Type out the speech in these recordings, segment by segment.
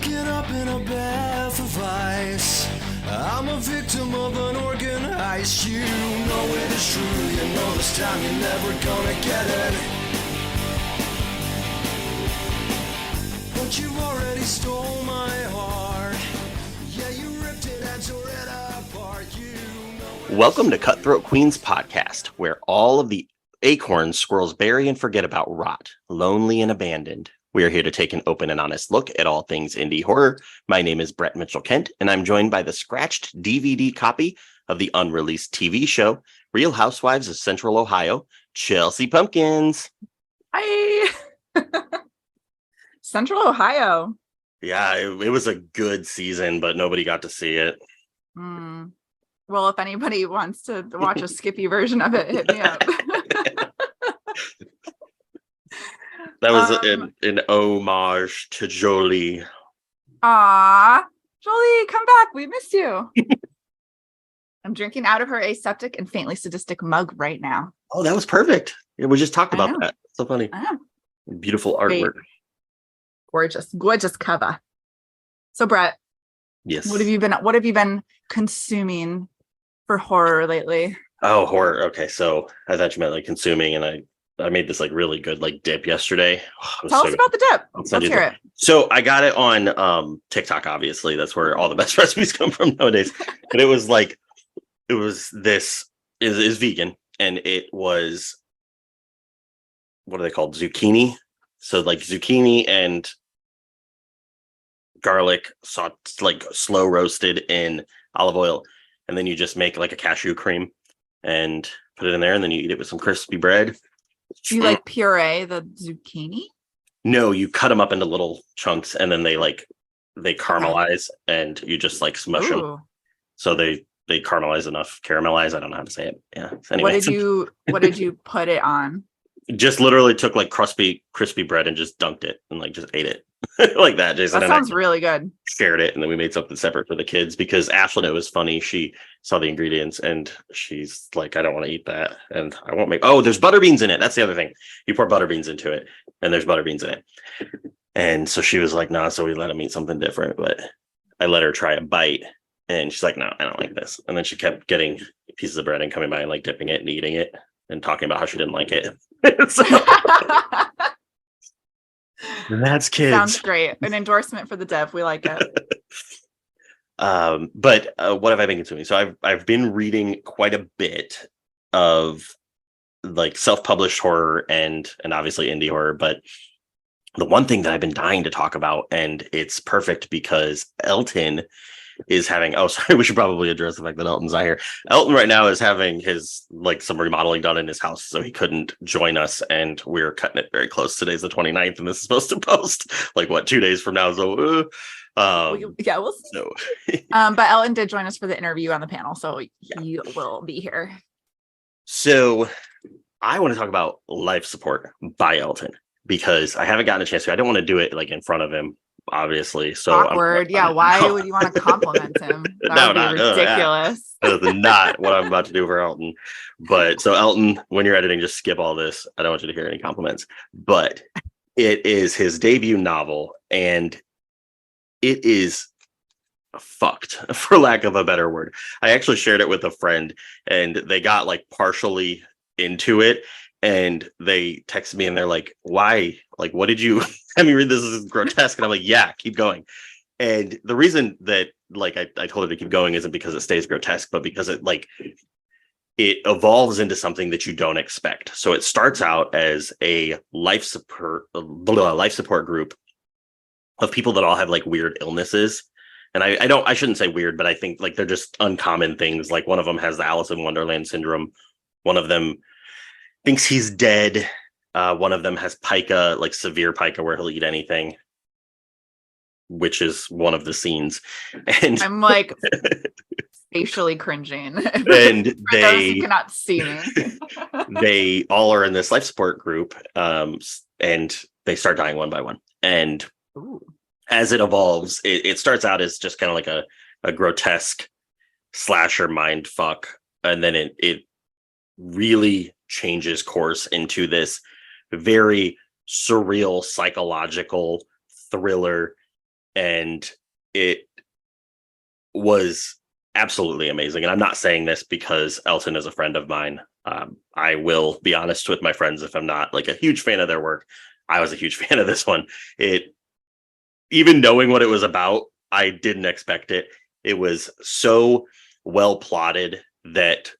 waking up in a bath of ice. I'm a victim of an organized. You know it is true. You know this time you're never gonna get it. But you already stole my heart. Yeah, you ripped it and tore it apart. You know. Welcome to Cutthroat Queens podcast, where all of the acorns squirrels bury and forget about rot, lonely and abandoned. We are here to take an open and honest look at all things indie horror. My name is Brett Mitchell-Kent, and I'm joined by the scratched DVD copy of the unreleased TV show, Real Housewives of Central Ohio, Chelsea Pumpkins. Hi. Central Ohio. Yeah, it was a good season, but nobody got to see it. Well, if anybody wants to watch a Skippy version of it, hit me up. That was an homage to Jolie. Aw, Jolie, come back. We miss you. I'm drinking out of her aseptic and faintly sadistic mug right now. Oh, that was perfect. Yeah, we just talked about that. So funny. Beautiful artwork. Great. Gorgeous cover. So, Brett, yes. What have you been consuming for horror lately? Oh, horror. Okay, so I thought you meant like consuming, and I made this like really good like dip yesterday. Tell us about the dip. Let's hear it. So I got it on TikTok. Obviously, that's where all the best recipes come from nowadays. And it was this is vegan, and it was, what are they called? Zucchini. So like zucchini and garlic, like slow roasted in olive oil, and then you just make like a cashew cream and put it in there, and then you eat it with some crispy bread. Do you like puree the zucchini? No, you cut them up into little chunks, and then they caramelize, and you just like smush them. So they caramelize enough. Caramelize. I don't know how to say it. Yeah. Anyway. What did you put it on? Just literally took like crispy bread and just dunked it and like just ate it like that. Jason, that sounds really good. Shared it, and then we made something separate for the kids because Ashlyn, it was funny. She saw the ingredients and she's like, I don't want to eat that, and I won't make. Oh, there's butter beans in it. That's the other thing. You pour butter beans into it, and there's butter beans in it. And so she was like, nah. So we let him eat something different, but I let her try a bite, and she's like, no, I don't like this. And then she kept getting pieces of bread and coming by and like dipping it and eating it and talking about how she didn't like it. So, that's kids. Sounds great. An endorsement for the dev. We like it. But what have I been consuming? So I've been reading quite a bit of like self-published horror and obviously indie horror. But the one thing that I've been dying to talk about, and it's perfect because Elton is having, we should probably address the fact that Elton's not here. Elton right now is having his like some remodeling done in his house, so he couldn't join us, and we're cutting it very close. Today's the 29th, and this is supposed to post like 2 days from now. So we'll see. So but Elton did join us for the interview on the panel, so you will be here. So I want to talk about Life Support by Elton because I haven't gotten a chance to. I don't want to do it like in front of him, obviously. So awkward. Why would you want to compliment him? That would be ridiculous. That is not what I'm about to do for Elton. But so Elton, when you're editing, just skip all this. I don't want you to hear any compliments. But it is his debut novel, and it is fucked, for lack of a better word. I actually shared it with a friend, and they got like partially into it. And they texted me and they're like, why? Like, what did you have me read? This is grotesque. And I'm like, yeah, keep going. And the reason that like I told her to keep going isn't because it stays grotesque, but because it evolves into something that you don't expect. So it starts out as a life support group of people that all have like weird illnesses. And I shouldn't say weird, but I think like they're just uncommon things. Like one of them has the Alice in Wonderland syndrome. One of them thinks he's dead. One of them has pica, like severe pica, where he'll eat anything, which is one of the scenes. And I'm like facially cringing. And you cannot see me. They all are in this life support group, and they start dying one by one. And as it evolves, it starts out as just kind of like a grotesque slasher mind fuck, and then it really changes course into this very surreal psychological thriller and it was absolutely amazing. And I'm not saying this because Elton is a friend of mine. I will be honest with my friends if I'm not like a huge fan of their work. I was a huge fan of this one. Even knowing what it was about, I didn't expect it. It was so well plotted that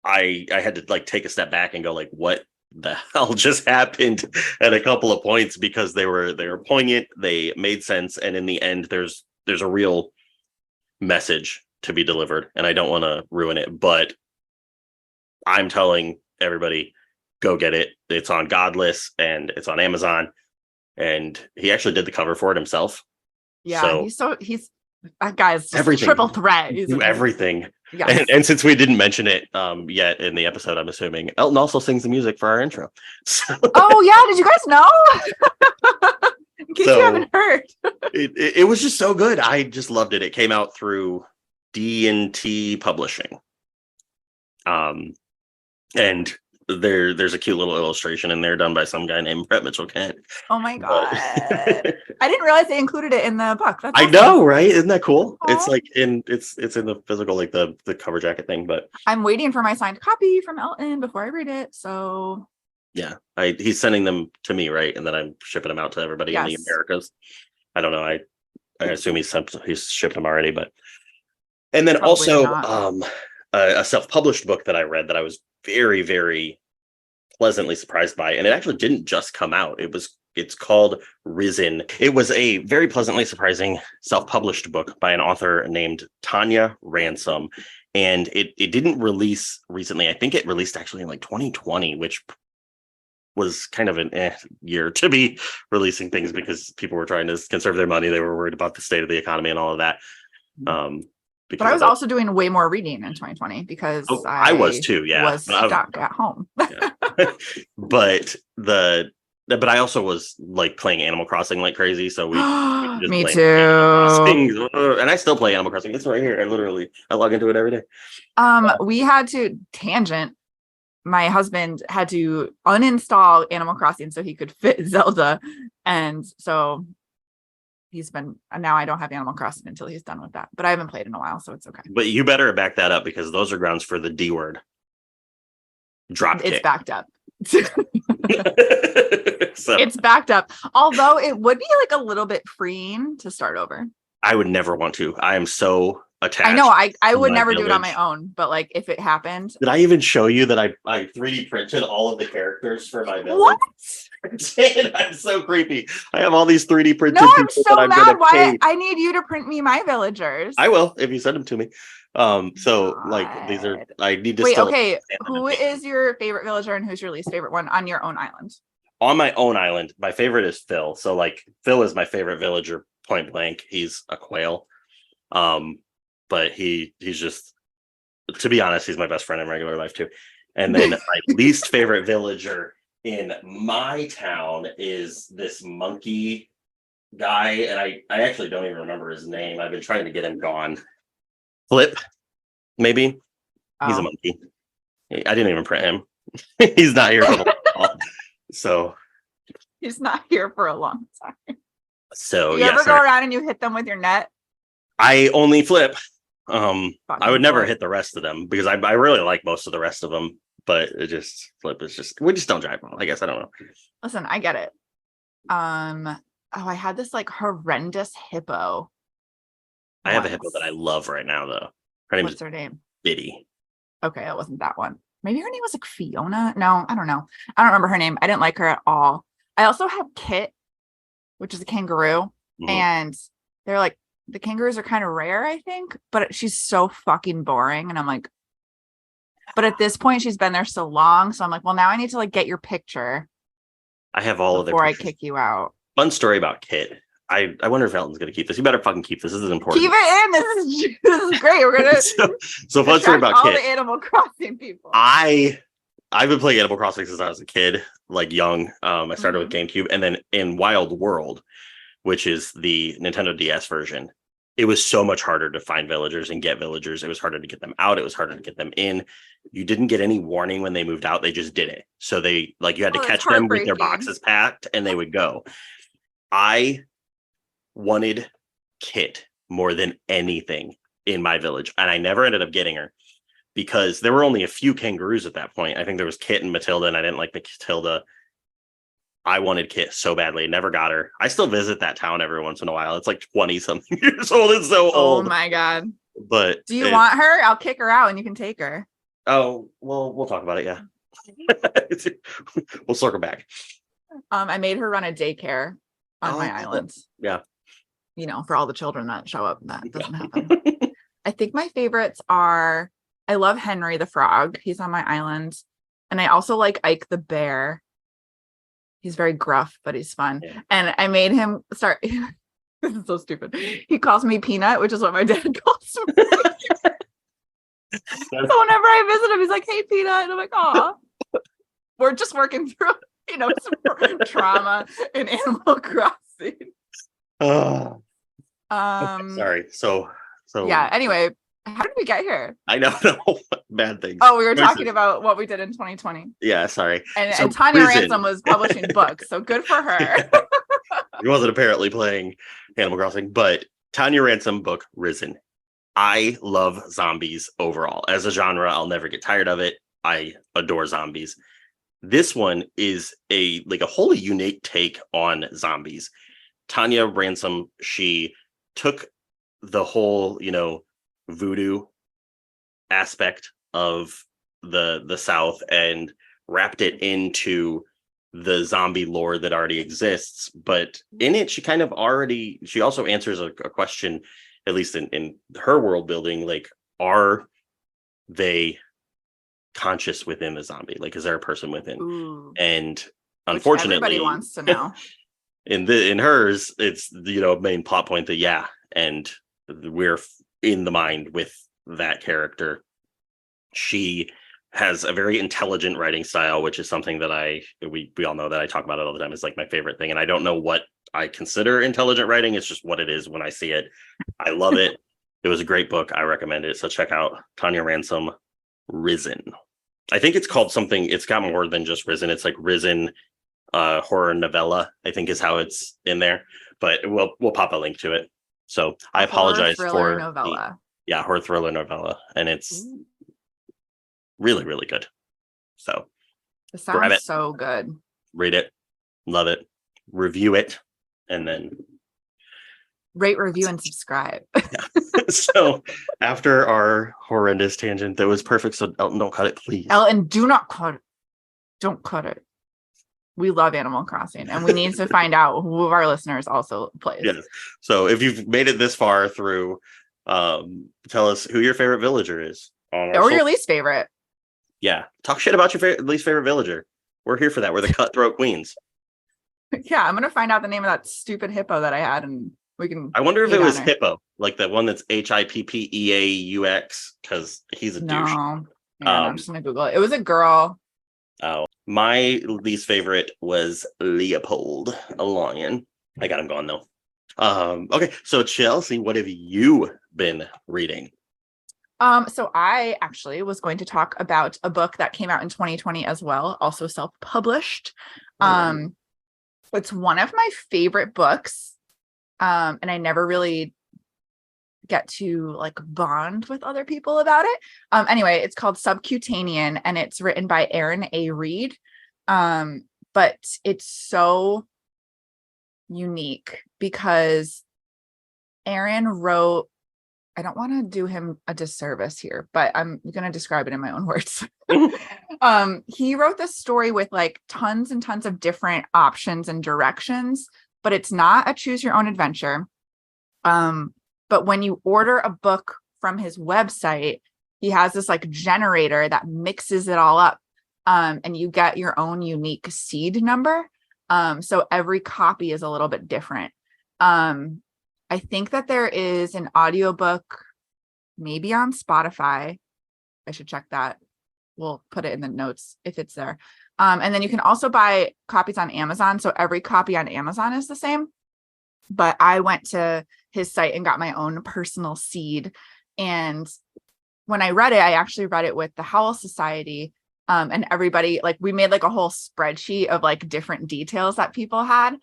I had to like take a step back and go like, what the hell just happened at a couple of points, because they were poignant, they made sense, and in the end there's a real message to be delivered, and I don't want to ruin it, but I'm telling everybody, go get it. It's on Godless and it's on Amazon, and he actually did the cover for it himself. Yeah, he's that guy's just everything. Triple threat. He's everything. Yes. And since we didn't mention it yet in the episode, I'm assuming Elton also sings the music for our intro. So, oh yeah, did you guys know? In case you haven't heard. it was just so good. I just loved it. It came out through D&T Publishing. And there's a cute little illustration in there done by some guy named Brett Mitchell-Kent. Oh my god. I didn't realize they included it in the book. That's awesome. I know, right? Isn't that cool? Aww. It's like it's in the physical, like the cover jacket thing, but I'm waiting for my signed copy from Elton before I read it. So yeah, he's sending them to me, right? And then I'm shipping them out to everybody in the Americas. I don't know. I assume he's shipped them already, but and then probably also not. A self-published book that I read that I was very, very pleasantly surprised by, and it actually didn't just come out. It's called Risen. It was a very pleasantly surprising self-published book by an author named Tanya Ransom, and it didn't release recently. I think it released actually in like 2020, which was kind of an year to be releasing things because people were trying to conserve their money. They were worried about the state of the economy and all of that. But I was also doing way more reading in 2020 because I was too. Yeah, was stuck at home. Yeah. But I also was like playing Animal Crossing like crazy. So we just Me played too. Animal Crossing. And I still play Animal Crossing. It's right here. I log into it every day. We had to tangent. My husband had to uninstall Animal Crossing so he could fit Zelda, and so now I don't have Animal Crossing until he's done with that, but I haven't played in a while, so it's okay. But you better back that up because those are grounds for the D word. Drop kick. It's backed up. So. It's backed up. Although it would be like a little bit freeing to start over. I would never want to. I am so attached. I know. I would never village. do it on my own, but like if it happened. Did I even show you that I 3D printed all of the characters for my village? What? I'm so creepy. I have all these 3D printed. No, I'm so mad. Why? I need you to print me my villagers. I will if you send them to me. So like these are. I need to. Wait. Okay. Who is your favorite villager and who's your least favorite one on your own island? On my own island, my favorite is Phil. So like Phil is my favorite villager. Point blank. He's a quail. But he's just, to be honest, he's my best friend in regular life too. And then my least favorite villager in my town is this monkey guy, and I actually don't even remember his name. I've been trying to get him gone. Flip, maybe. He's a monkey. I didn't even print him. He's not here for a long haul. So he's not here for a long time. So you ever go around and you hit them with your net? I only flip. I would never hit the rest of them because I really like most of the rest of them, but flip is just, we just don't drive well. I guess I don't know. Listen, I get it. I had this like horrendous hippo. I have a hippo that I love right now though. What's her name? Biddy. Okay, it wasn't that one. Maybe her name was like Fiona. No, I don't know. I don't remember her name. I didn't like her at all. I also have Kit, which is a kangaroo, and they're like, the kangaroos are kind of rare, I think, but she's so fucking boring. And I'm like, but at this point, she's been there so long. So I'm like, well, now I need to like get your picture. I have all of their before I pictures. kick you out. Fun story about Kit. I wonder if Elton's going to keep this. You better fucking keep this. This is important. Keep it in. This is great. We're going to so fun story about Kit. All the Animal Crossing people. I've been playing Animal Crossing since I was a kid, like young. I started with GameCube, and then in Wild World, which is the Nintendo DS version, it was so much harder to find villagers and get villagers. It was harder to get them out. It was harder to get them in. You didn't get any warning when they moved out. They just did it. So they like you had to catch them with their boxes packed and they would go. I wanted Kit more than anything in my village, and I never ended up getting her because there were only a few kangaroos at that point. I think there was Kit and Matilda, and I didn't like Matilda. I wanted Kit so badly, never got her. I still visit that town every once in a while. It's like 20 something years old. It's so old. Oh my God. But do you want her? I'll kick her out and you can take her. Oh, well, we'll talk about it. Yeah. We'll circle back. I made her run a daycare on my island. Yeah. For all the children that show up, that doesn't happen. I think my favorites are, I love Henry the Frog. He's on my island. And I also like Ike the Bear. He's very gruff, but he's fun. Yeah. And I made him start. This is so stupid. He calls me Peanut, which is what my dad calls me. So whenever I visit him, he's like, "Hey, Peanut," and I'm like, "Aw." We're just working through, some trauma in Animal Crossing. Sorry. So yeah. Anyway, how did we get here? I know, no bad things. Oh, we were talking about what we did in 2020. Yeah, sorry. And Tanya Ransom was publishing books, so good for her. He wasn't apparently playing Animal Crossing, but Tanya Ransom book Risen. I love zombies overall. As a genre, I'll never get tired of it. I adore zombies. This one is a wholly unique take on zombies. Tanya Ransom, she took the whole, voodoo aspect of the South and wrapped it into the zombie lore that already exists. But in it, she also answers a question, at least in her world building, are they conscious within the zombie? Is there a person within? Ooh. And unfortunately, everybody wants to know. in hers, it's main plot point that and we're in the mind with that character. She has a very intelligent writing style, which is something that we all know that I talk about it all the time. It's my favorite thing, and I don't know what I consider intelligent writing. It's just what it is when I see it. I love it. It was a great book. I recommend it. So check out Tanya Ransom, Risen. I think it's called something. It's got more than just Risen. It's Risen horror novella, I think is how it's in there. But we'll pop a link to it. So I apologize for novella. Horror thriller novella, and it's really, really good. So it sounds so good. Read it, love it, review it, and then rate, review, and subscribe. So after our horrendous tangent that was perfect, so Elton, don't cut it, please. Elton, do not cut it. Don't cut it. We love Animal Crossing, and we need to find out who of our listeners also plays. Yes. So if you've made it this far through, tell us who your favorite villager is. Or your least favorite. Yeah. Talk shit about your least favorite villager. We're here for that. We're the cutthroat queens. Yeah, I'm going to find out the name of that stupid hippo that I had, and we can... I wonder if it was Hippo, the one that's Hippieaux, because he's a douche. No. Yeah, I'm just going to Google it. It was a girl. Oh, my least favorite was Leopold, a lion. I got him going though. Okay, so Chelsea, what have you been reading? So I actually was going to talk about a book that came out in 2020 as well, also self-published. It's one of my favorite books. And I never really get to bond with other people about it. Anyway, it's called Subcutanean, and it's written by Aaron A. Reed. But it's so unique because Aaron wrote, I don't want to do him a disservice here, but I'm going to describe it in my own words. He wrote this story with tons and tons of different options and directions, but it's not a choose your own adventure. But when you order a book from his website, he has this generator that mixes it all up. And you get your own unique seed number. So every copy is a little bit different. I think that there is an audiobook maybe on Spotify. I should check that. We'll put it in the notes if it's there. And then you can also buy copies on Amazon. So every copy on Amazon is the same. But I went to his site and got my own personal seed. And when I read it, I actually read it with the Howls Society. And everybody, we made a whole spreadsheet of different details that people had.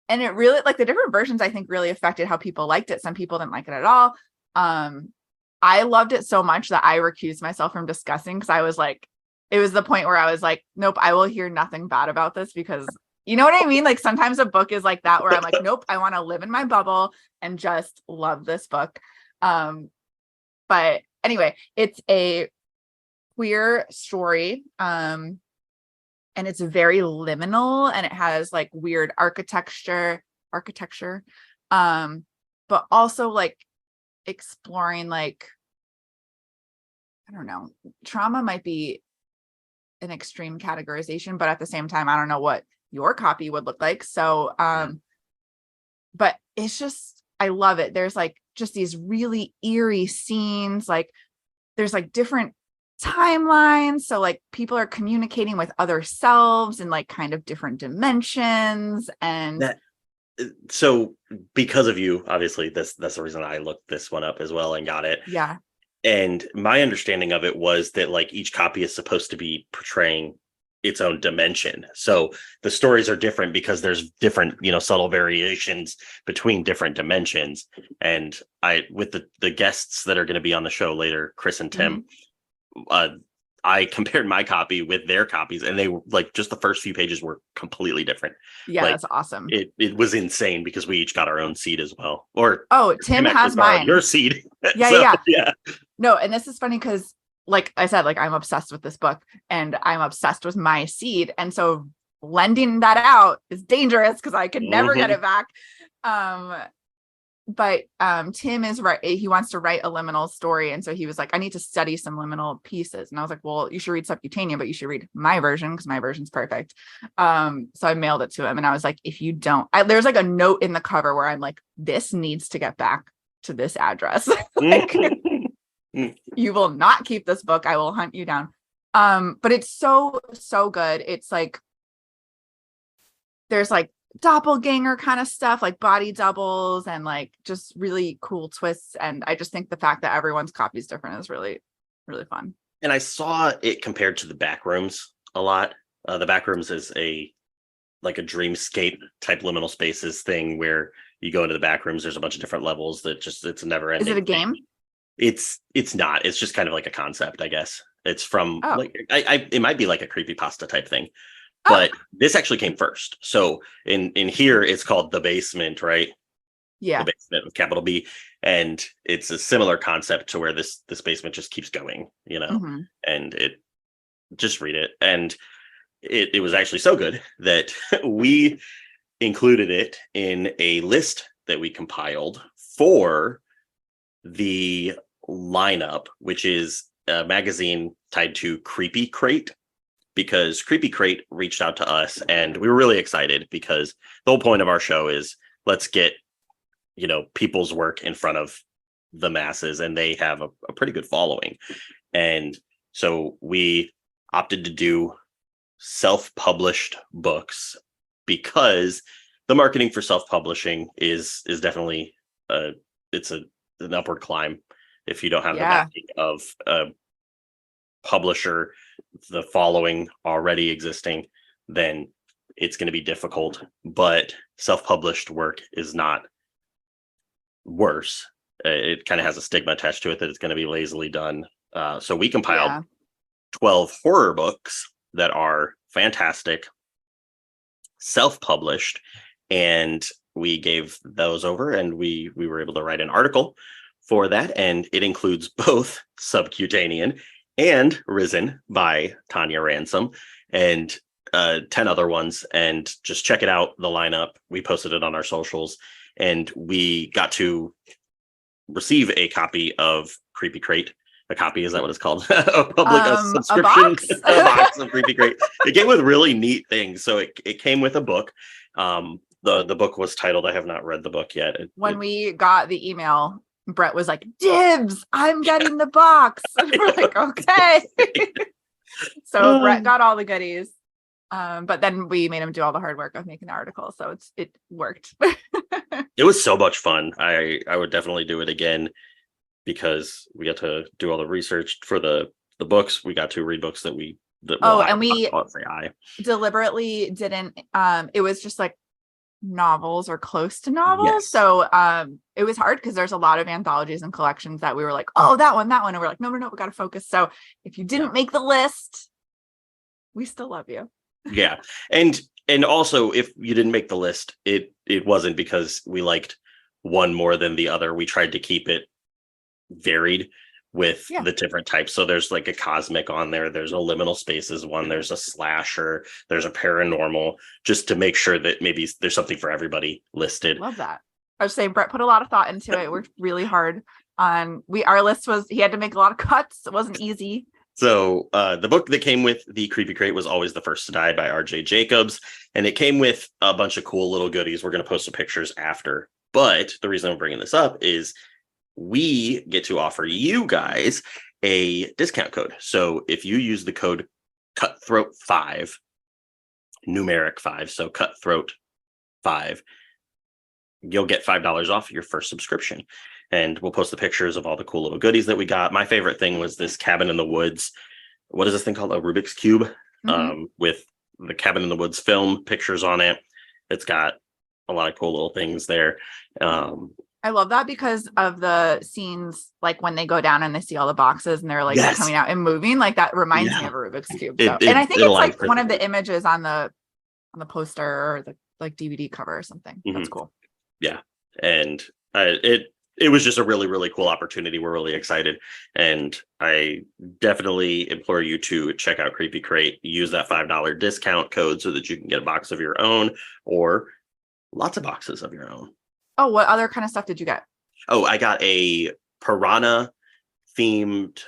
And it really, like, the different versions, I think, really affected how people liked it. Some people didn't like it at all. I loved it so much that I recused myself from discussing, because I was like, it was the point where I was like, nope, I will hear nothing bad about this, because you know what I mean? Like, sometimes a book is like that, where I'm like, nope, I want to live in my bubble and just love this book. But anyway, it's a queer story. And it's very liminal, and it has like weird architecture, but also like exploring, like, I don't know, trauma might be an extreme categorization, but at the same time, I don't know what your copy would look like. So, but it's just, I love it. There's like just these really eerie scenes. Like, there's like different timelines. So like people are communicating with other selves in like kind of different dimensions. And so because of you, obviously that's the reason I looked this one up as well and got it. Yeah. And my understanding of it was that like each copy is supposed to be portraying its own dimension. So the stories are different because there's different, subtle variations between different dimensions. And with the guests that are going to be on the show later, Chris and Tim, I compared my copy with their copies, and they were like, just the first few pages were completely different. Yeah, like, that's awesome. It was insane because we each got our own seed as well. Or Tim has mine. Your seed. Yeah. No, and this is funny because, like I said, like, I'm obsessed with this book, and I'm obsessed with my seed, and so lending that out is dangerous because I could never get it back. But Tim is right. He wants to write a liminal story. And so he was like, I need to study some liminal pieces. And I was like, well, you should read Subcutanean, but you should read my version, because my version's perfect. So I mailed it to him, and I was like, if you don't, there's like a note in the cover where I'm like, this needs to get back to this address. Like, you will not keep this book. I will hunt you down. But it's so, so good. It's like, there's like doppelganger kind of stuff, like body doubles, and like just really cool twists. And I just think the fact that everyone's copy is different is really, really fun. And I saw it compared to the Backrooms a lot. The Backrooms is a dreamscape type liminal spaces thing where you go into the backrooms. There's a bunch of different levels that it's a never ending. Is it a game? It's not. It's just kind of like a concept, I guess. It's from it might be like a creepypasta type thing. But this actually came first. So in here, it's called The Basement, right? Yeah. The Basement with capital B. And it's a similar concept to where this basement just keeps going, and it just read it. And it was actually so good that we included it in a list that we compiled for the lineup, which is a magazine tied to Creepy Crate. Because Creepy Crate reached out to us, and we were really excited because the whole point of our show is let's get, people's work in front of the masses, and they have a pretty good following. And so we opted to do self-published books because the marketing for self-publishing is definitely it's an upward climb if you don't have the backing of a publisher, the following already existing, then it's going to be difficult. But self-published work is not worse. It kind of has a stigma attached to it that it's going to be lazily done. So we compiled 12 horror books that are fantastic, self-published, and we gave those over, and we were able to write an article for that, and it includes both Subcutanean and Risen by Tanya Ransom, and 10 other ones. And just check it out, the lineup. We posted it on our socials, and we got to receive a copy of Creepy Crate. A copy, is that what it's called? a subscription, a box of Creepy Crate. It came with really neat things. So it came with a book. The book was titled, I have not read the book yet. When we got the email, Brett was like, dibs, I'm getting the box. And we're like, okay. So Brett got all the goodies. But then we made him do all the hard work of making the article. So it worked. It was so much fun. I would definitely do it again because we got to do all the research for the books. We got to read books that we and we deliberately didn't. It was just like novels or close to novels. Yes. So it was hard because there's a lot of anthologies and collections that we were like, oh, that one. And we're like, no, we got to focus. So if you didn't make the list, we still love you. Yeah. And also, if you didn't make the list, it wasn't because we liked one more than the other. We tried to keep it varied with the different types. So there's like a cosmic on there, there's a liminal spaces one, there's a slasher, there's a paranormal, just to make sure that maybe there's something for everybody listed. Love that. I was saying Brett put a lot of thought into it. Worked really hard on our list he had to make a lot of cuts. It wasn't easy. So the book that came with the Creepy Crate was Always the First to Die by R.J. Jacobs, and it came with a bunch of cool little goodies. We're going to post some pictures after, but the reason I'm bringing this up is we get to offer you guys a discount code. So if you use the code Cutthroat5, numeric 5, so Cutthroat5, you'll get $5 off your first subscription. And we'll post the pictures of all the cool little goodies that we got. My favorite thing was this Cabin in the Woods. What is this thing called? A Rubik's Cube, with the Cabin in the Woods film pictures on it. It's got a lot of cool little things there. I love that because of the scenes, like when they go down and they see all the boxes and they're like coming out and moving, like that reminds me of a Rubik's Cube. So. And I think it's like one of the images on the poster or the like DVD cover or something. That's cool. Yeah. And it was just a really, really cool opportunity. We're really excited. And I definitely implore you to check out Creepy Crate, use that $5 discount code so that you can get a box of your own or lots of boxes of your own. Oh, what other kind of stuff did you get? Oh, I got a piranha themed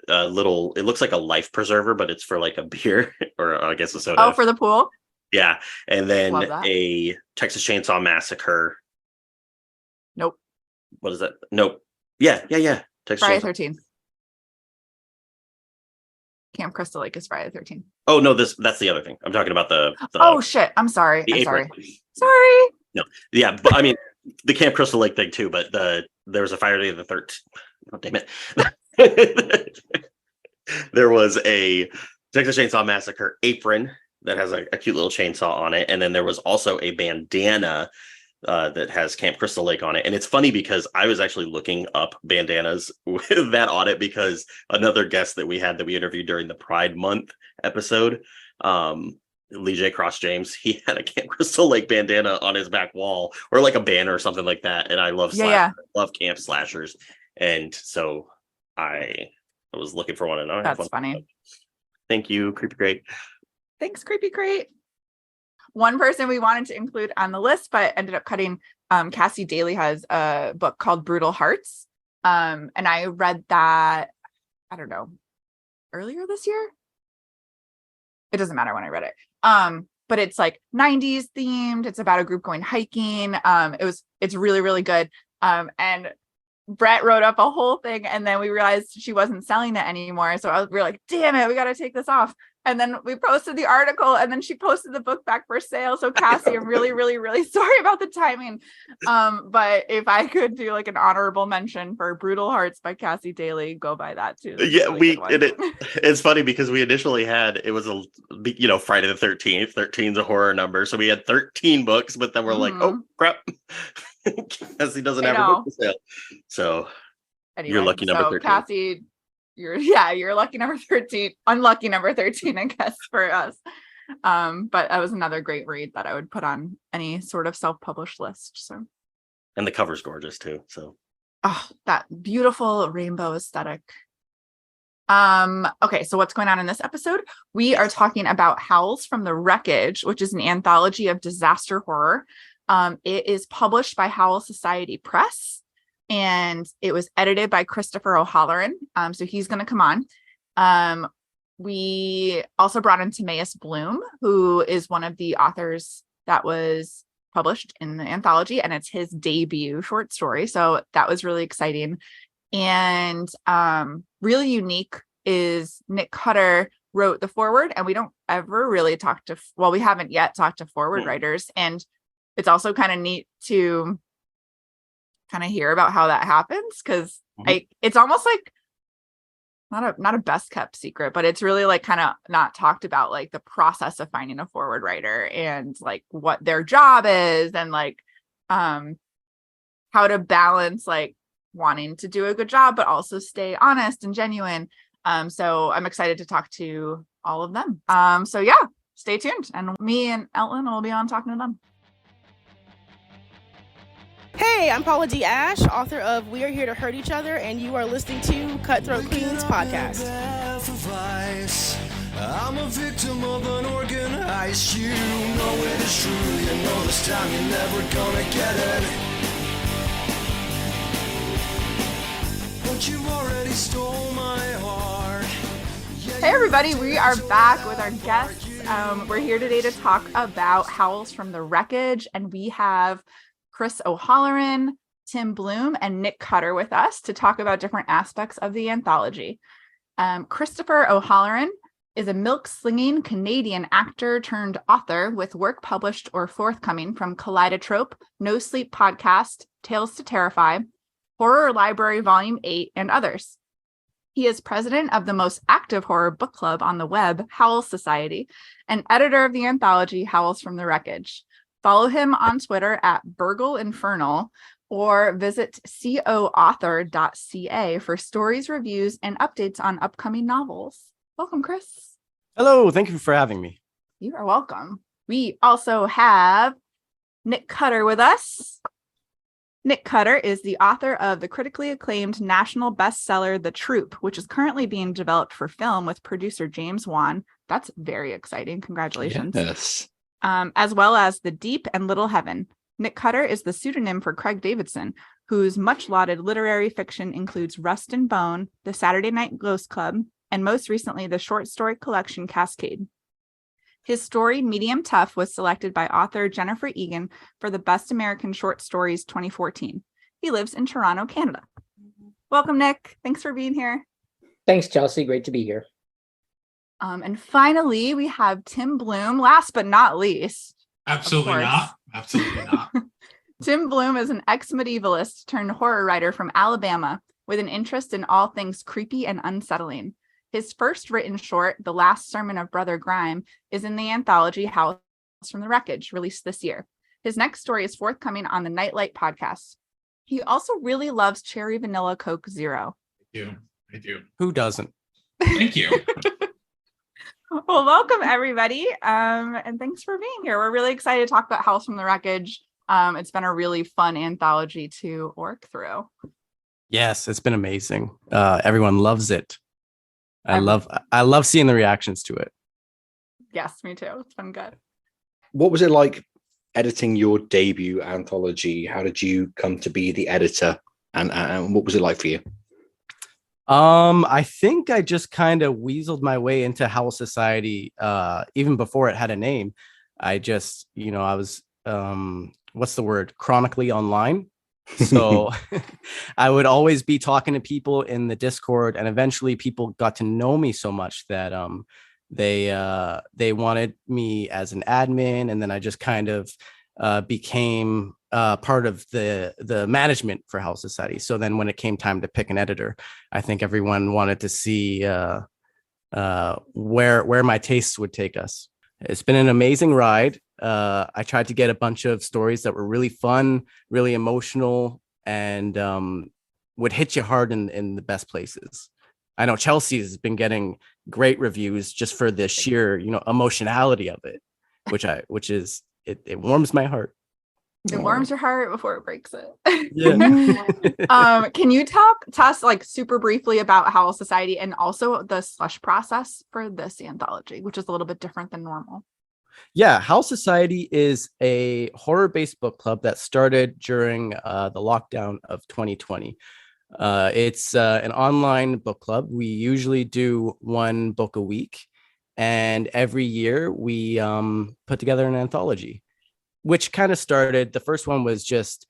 little, it looks like a life preserver, but it's for like a beer or I guess a soda. Oh, for the pool? Yeah. And then a Texas Chainsaw Massacre. Nope. What is that? Nope. Yeah. Texas Friday Chainsaw. 13th. Camp Crystal Lake is Friday 13th. Oh, no, that's the other thing. I'm talking about the oh, shit. I'm sorry. Sorry. No. Yeah. But I mean, the Camp Crystal Lake thing too, but there was a Friday the 13th. Oh, damn it. There was a Texas Chainsaw Massacre apron that has a cute little chainsaw on it. And then there was also a bandana that has Camp Crystal Lake on it. And it's funny because I was actually looking up bandanas with that on it because another guest that we interviewed during the Pride Month episode, Lee J. Cross James, he had a Camp Crystal Lake bandana on his back wall or like a banner or something like that. And I love love camp slashers. And so I was looking for one. And that's funny. Thank you, Creepy Crate. Thanks, Creepy Crate. One person we wanted to include on the list, but ended up cutting. Cassie Daly has a book called Brutal Hearts. And I read that, I don't know, earlier this year. It doesn't matter when I read it. But it's like 90s themed. It's about a group going hiking. It's really, really good. And Brett wrote up a whole thing and then we realized she wasn't selling it anymore. So we were like, damn it, we got to take this off. And then we posted the article and then she posted the book back for sale. So Cassie, I'm really, really, really sorry about the timing. But if I could do like an honorable mention for Brutal Hearts by Cassie Daly, go buy that too. Yeah, it's funny because we initially it was Friday the 13th. 13's a horror number. So we had 13 books, but then we're like, oh crap. Cassie doesn't have a book to sale. So anyway, you're lucky number 13. Cassie, you're lucky number 13, unlucky number 13, I guess, for us. But that was another great read that I would put on any sort of self-published list. So, and the cover's gorgeous too. So, that beautiful rainbow aesthetic. Okay, so what's going on in this episode? We are talking about Howls from the Wreckage, which is an anthology of disaster horror. It is published by Howls Society Press. And it was edited by Christopher O'Halloran. So he's going to come on. We also brought in Timaeus Bloom, who is one of the authors that was published in the anthology, and it's his debut short story. So that was really exciting. And really unique is Nick Cutter wrote the foreword, and we don't ever really we haven't yet talked to forward writers. And it's also kind of neat to kind of hear about how that happens because it's almost like not a best kept secret, but it's really like kind of not talked about, like the process of finding a forward writer and like what their job is and like how to balance like wanting to do a good job but also stay honest and genuine. So I'm excited to talk to all of them. So yeah, stay tuned, and me and Elton will be on talking to them. Hey, I'm Paula D. Ash, author of We Are Here to Hurt Each Other, and you are listening to Cutthroat Queens podcast. I'm a victim of an organized. You know it is true. You know this time you're never gonna get it. But you already stole my heart. Hey everybody, we are back with our guests. We're here today to talk about Howls from the Wreckage, and we have Chris O'Halloran, Tim Bloom, and Nick Cutter with us to talk about different aspects of the anthology. Christopher O'Halloran is a milk-slinging Canadian actor turned author with work published or forthcoming from Kaleidotrope, No Sleep Podcast, Tales to Terrify, Horror Library Volume 8, and others. He is president of the most active horror book club on the web, Howls Society, and editor of the anthology Howls from the Wreckage. Follow him on Twitter at Burgle Infernal or visit coauthor.ca for stories, reviews, and updates on upcoming novels. Welcome, Chris. Hello, thank you for having me. You are welcome. We also have Nick Cutter with us. Nick Cutter is the author of the critically acclaimed national bestseller, The Troop, which is currently being developed for film with producer James Wan. That's very exciting. Congratulations. Yes. As well as The Deep and Little Heaven. Nick Cutter is the pseudonym for Craig Davidson, whose much-lauded literary fiction includes Rust and Bone, The Saturday Night Ghost Club, and most recently, the short story collection Cascade. His story, Medium Tough, was selected by author Jennifer Egan for the Best American Short Stories 2014. He lives in Toronto, Canada. Welcome, Nick. Thanks for being here. Thanks, Chelsea. Great to be here. And finally, we have Tim Bloom, last but not least. Absolutely not. Absolutely not. Tim Bloom is an ex-medievalist turned horror writer from Alabama with an interest in all things creepy and unsettling. His first written short, The Last Sermon of Brother Grime, is in the anthology Howls from the Wreckage, released this year. His next story is forthcoming on the Nightlight podcast. He also really loves Cherry Vanilla Coke Zero. I do. Who doesn't? Thank you. Well, welcome everybody, and thanks for being here. We're really excited to talk about Howls from the Wreckage. It's been a really fun anthology to work through. Yes, it's been amazing. Everyone loves it. I love seeing the reactions to it. Yes, me too. It's been good. What was it like editing your debut anthology? How did you come to be the editor, and what was it like for you? I think I just kind of weaseled my way into Howls Society even before it had a name. I just, I was what's the word? Chronically online. So I would always be talking to people in the Discord, and eventually people got to know me so much that they wanted me as an admin, and then I just kind of became part of the management for Howls Society. So then when it came time to pick an editor, I think everyone wanted to see where my tastes would take us. It's been an amazing ride. I tried to get a bunch of stories that were really fun, really emotional, and would hit you hard in the best places. I know Chelsea has been getting great reviews just for the sheer, emotionality of it, which is it warms my heart. It warms your heart before it breaks it. Yeah. Can you talk to us like super briefly about Howls Society and also the slush process for this anthology, which is a little bit different than normal? Yeah, Howls Society is a horror-based book club that started during the lockdown of 2020. It's an online book club. We usually do one book a week, and every year we put together an anthology, which kind of started. The first one was just,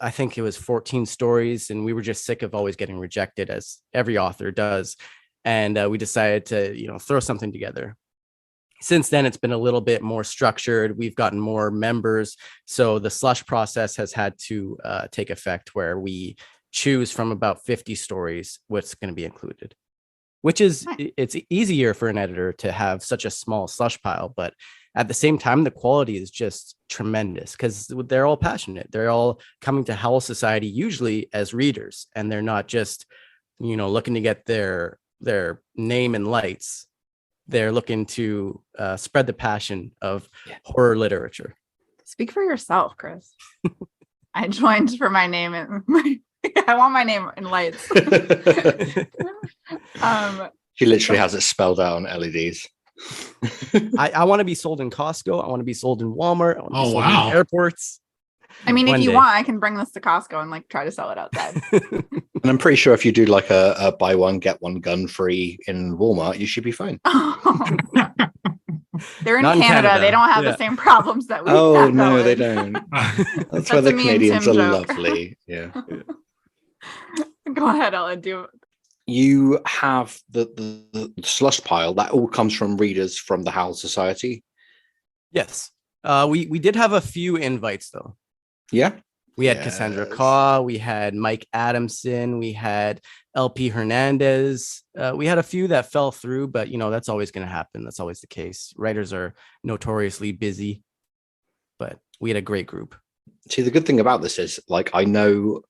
I think it was 14 stories, and we were just sick of always getting rejected, as every author does. And we decided to, throw something together. Since then, it's been a little bit more structured. We've gotten more members. So the slush process has had to take effect, where we choose from about 50 stories what's going to be included. which is Nice. it's easier for an editor to have such a small slush pile, but at the same time, the quality is just tremendous because they're all passionate. They're all coming to Howl Society usually as readers, and they're not just, looking to get their name in lights. They're looking to spread the passion of horror literature. Speak for yourself, Chris. I joined for my name and I want my name in lights. She literally has it spelled out on LEDs. I want to be sold in Costco. I want to be sold in Walmart. I want to be sold wow. in airports. I mean, One if you day. want, I can bring this to Costco and like try to sell it outside. And I'm pretty sure if you do like a buy one, get one gun free in Walmart, you should be fine. They're in Not in Canada. Canada. They don't have Yeah. the same problems that we Oh, have. no, they Ellen. don't. That's That's why a the me and Canadians Tim are joke. lovely. Yeah. Go ahead, Ellen. Do You have the slush pile that all comes from readers from the Howl Society. Yes. We did have a few invites though. Yeah. We had Cassandra Yes. Kaw, we had Mike Adamson, we had LP Hernandez. We had a few that fell through, but that's always going to happen. That's always the case. Writers are notoriously busy, but we had a great group. See, the good thing about this is, like, I know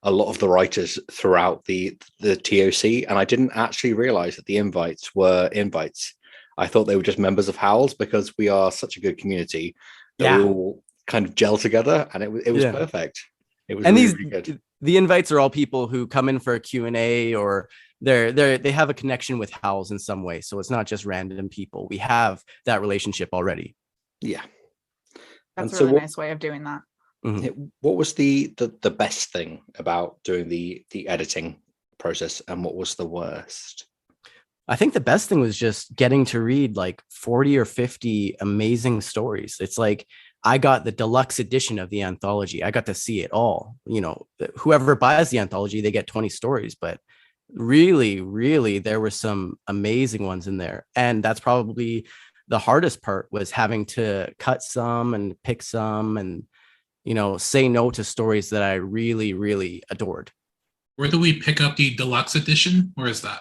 a lot of the writers throughout the TOC, and I didn't actually realize that the invites were invites. I thought they were just members of Howls because we are such a good community that Yeah. we all kind of gel together, and it was Yeah. perfect. It was And really, these really good. the invites are all people who come in for a Q&A, or they have a connection with Howls in some way. So it's not just random people. We have that relationship already. Yeah. that's And a so really what- nice way of doing that. What was the best thing about doing the editing process, and what was the worst? I think the best thing was just getting to read like 40 or 50 amazing stories. It's like I got the deluxe edition of the anthology. I got to see it all. Whoever buys the anthology, they get 20 stories, but really, really, there were some amazing ones in there. And that's probably the hardest part, was having to cut some and pick some and, say no to stories that I really, really adored. Where do we pick up the deluxe edition? Where is that?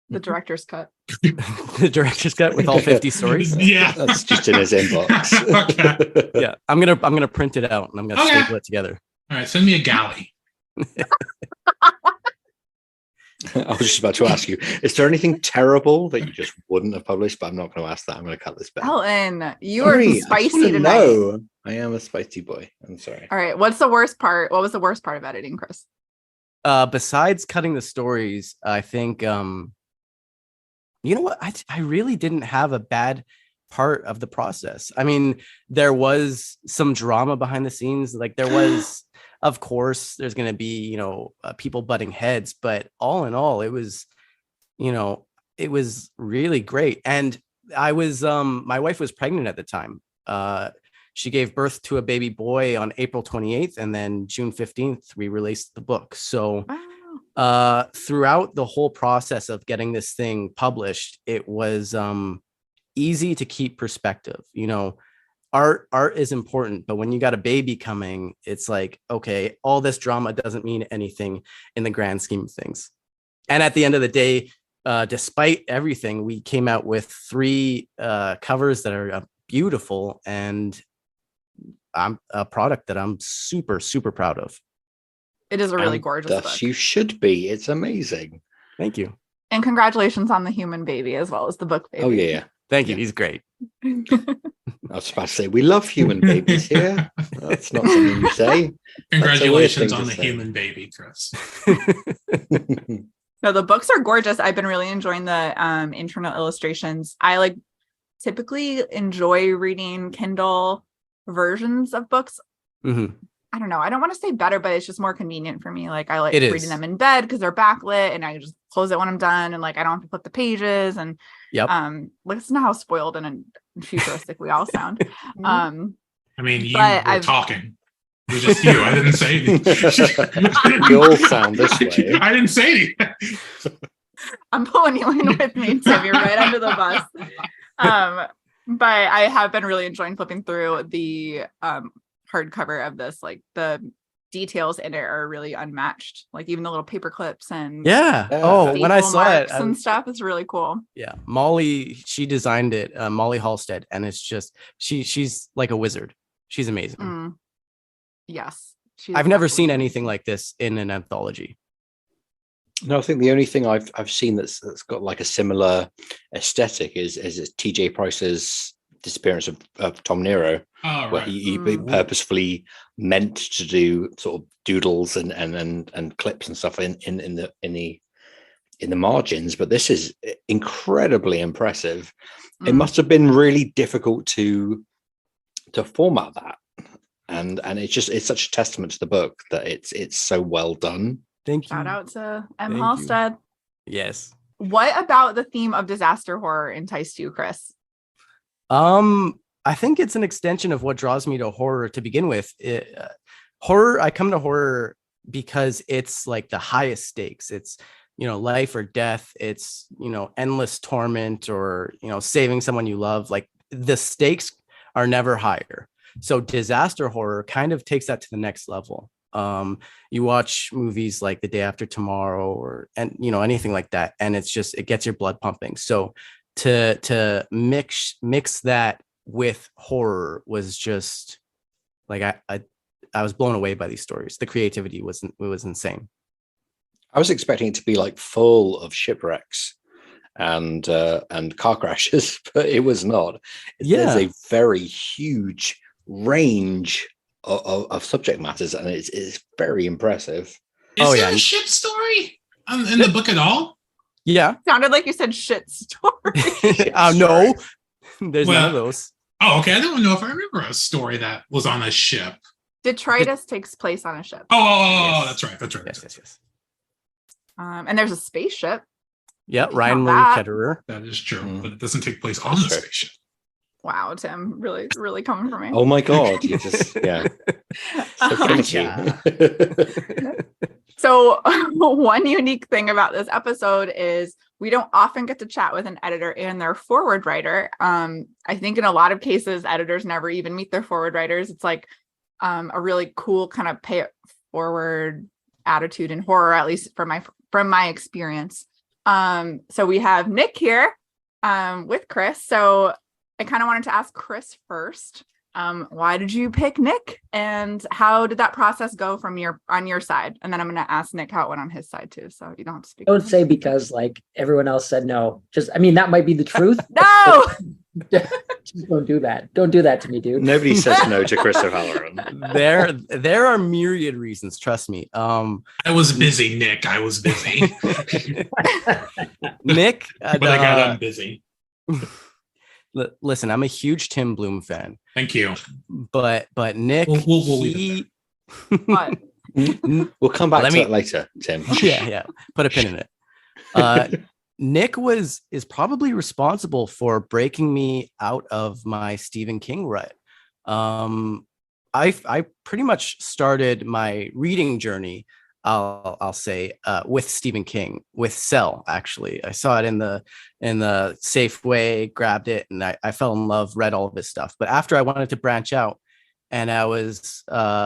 The director's cut. The director's cut with all 50 stories. Yeah. That's just in his inbox. Okay. Yeah, I'm gonna print it out and I'm gonna Okay. staple it together. All right. Send me a galley. I was just about to ask you, is there anything terrible that you just wouldn't have published? But I'm not going to ask that. I'm going to cut this back. Ellen, you are Sorry, I just spicy wanna tonight. know. I am a spicy boy. I'm sorry. All right. What's the worst part? What was the worst part of editing, Chris? Besides cutting the stories, I think you know what? I really didn't have a bad part of the process. I mean, there was some drama behind the scenes. Like there was, of course, there's going to be, people butting heads, but all in all, it was really great. And I was, my wife was pregnant at the time. She gave birth to a baby boy on April 28th, and then June 15th, we released the book. So Wow. throughout the whole process of getting this thing published, it was easy to keep perspective. Art is important, but when you got a baby coming, it's like, okay, all this drama doesn't mean anything in the grand scheme of things. And at the end of the day, despite everything, we came out with 3 covers that are beautiful, and I'm a product that I'm super, super proud of. It is a really And gorgeous thus book. you should be. It's amazing. Thank you. And congratulations on the human baby as well as the book baby. Oh, yeah. Thank you. Yeah. He's great. I was about to say, we love human babies here. That's not something you say. Congratulations thing on to the say. human baby, Chris. No, the books are gorgeous. I've been really enjoying the internal illustrations. I typically enjoy reading Kindle versions of books. Mhm. I don't know. I don't want to say better, but it's just more convenient for me. I like It is. reading them in bed because they're backlit, and I just close it when I'm done, and I don't have to flip the pages. And Yep. listen to how spoiled and futuristic we all sound. I mean, you But were talking. It was just you. I didn't say anything. You all sound this way. I didn't say anything. I'm pulling you in with me, Tim. You're right under the bus. But I have been really enjoying flipping through the hardcover of this. The details in it are really unmatched. Like even the little paper clips and Yeah. Yeah. Oh, when I staple saw it, marks and stuff is really cool. yeah, Molly, she designed it, Molly Halstead, and it's just she's like a wizard. She's amazing. Mm. Yes. She's I've never seen absolutely anything amazing. like this in an anthology. No, I think the only thing I've seen that's got like a similar aesthetic is TJ Price's Disappearance of Tom Nero, Oh, where right. he Mm. purposefully meant to do sort of doodles and clips and stuff in the margins. But this is incredibly impressive. It Mm. must have been really difficult to format that, and it's such a testament to the book that it's so well done. Thank you. Shout out to M. Thank you. Halstead. Yes. What about the theme of disaster horror enticed you, Chris? I think it's an extension of what draws me to horror to begin with. Horror, I come to horror because it's like the highest stakes. It's, life or death. It's, endless torment or, saving someone you love. Like the stakes are never higher. So disaster horror kind of takes that to the next level. You watch movies like The Day After Tomorrow or anything like that, and it gets your blood pumping. So to mix that with horror was just like I was blown away by these stories. The creativity was insane. I was expecting it to be like full of shipwrecks and car crashes, but it was not. Yeah. There's a very huge range of subject matters, and it's very impressive. Is Oh, there yeah. a ship story in the book at all? Yeah. Sounded like you said shit story. No, there's none of Well, those. Oh, okay. I don't know if I remember a story that was on a ship. Detritus takes place on a ship. Oh, Yes. that's right. Yes. And there's a spaceship. Yeah, You Ryan count Marie that. Ketterer. That is true, Mm. but it doesn't take place on That's the true. spaceship. Wow, Tim, really, really coming for me. Oh my god, you just so finicky. So one unique thing about this episode is we don't often get to chat with an editor and their forward writer. I think in a lot of cases, editors never even meet their forward writers. It's like a really cool kind of pay it forward attitude in horror, at least from my experience. So we have Nick here with Chris. So I kind of wanted to ask Chris first. Why did you pick Nick, and how did that process go on your side? And then I'm going to ask Nick how it went on his side too, so you don't have to speak. I would say because like everyone else said no. That might be the truth. No. Just don't do that. Don't do that to me, dude. Nobody says no to Chris O'Halloran. There are myriad reasons, trust me. I was busy, Nick. I was busy. Nick, But I got unbusy. Listen, I'm a huge Tim Bloom fan, Thank you. but Nick, We'll leave it What? We'll come back Let to me- that later, Tim. yeah, put a pin in it. Nick is probably responsible for breaking me out of my Stephen King rut. I pretty much started my reading journey, I'll say, with Stephen King, with Cell. Actually, I saw it in the Safeway, grabbed it, and I fell in love, read all of his stuff. But after I wanted to branch out, and I was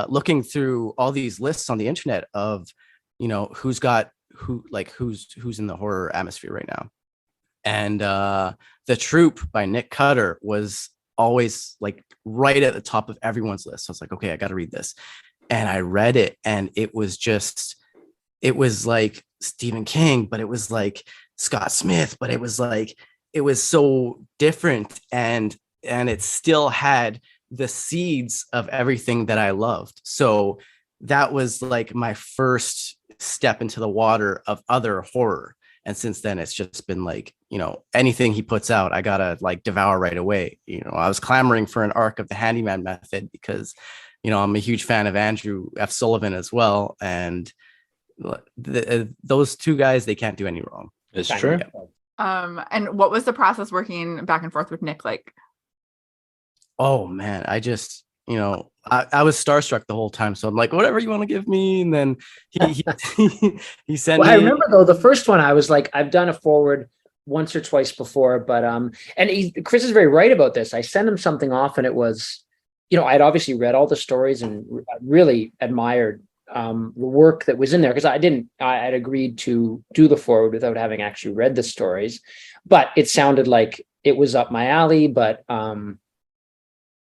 looking through all these lists on the internet of, who's in the horror atmosphere right now, and The Troop by Nick Cutter was always like right at the top of everyone's list. So I was like, okay, I got to read this. And I read it, and it was like Stephen King, but it was like Scott Smith, but it was so different, and it still had the seeds of everything that I loved. So that was like my first step into the water of other horror. And since then, it's just been like, anything he puts out, I gotta like devour right away. I was clamoring for an arc of the Handyman Method because, I'm a huge fan of Andrew F. Sullivan as well. And those two guys, they can't do any wrong. It's true. And what was the process working back and forth with Nick like? Oh man, I just, I was starstruck the whole time. So I'm like, whatever you want to give me. And then he sent me. I remember though, the first one I was like, I've done a forward once or twice before, but Chris is very right about this. I sent him something off, and it was, I'd obviously read all the stories and really admired the work that was in there, because I had agreed to do the forward without having actually read the stories, but it sounded like it was up my alley. But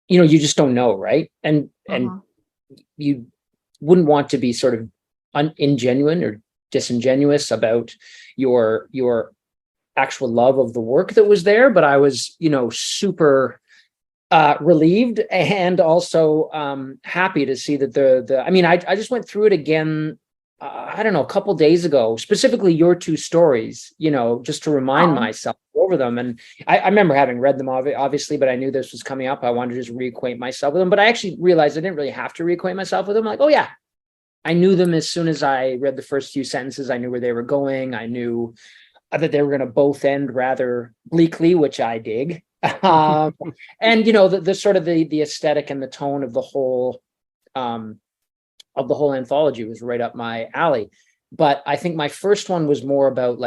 you just don't know, right? And you wouldn't want to be sort of ingenuine or disingenuous about your actual love of the work that was there. But I was, super relieved and also happy to see that I just went through it again, I don't know, a couple days ago, specifically your two stories, just to remind myself over them. And I remember having read them obviously, but I knew this was coming up. I wanted to just reacquaint myself with them, but I actually realized I didn't really have to reacquaint myself with them. Like, oh yeah, I knew them as soon as I read the first few sentences. I knew where they were going. I knew that they were going to both end rather bleakly, which I dig. And the sort of the aesthetic and the tone of the whole anthology was right up my alley. But I think my first one was more about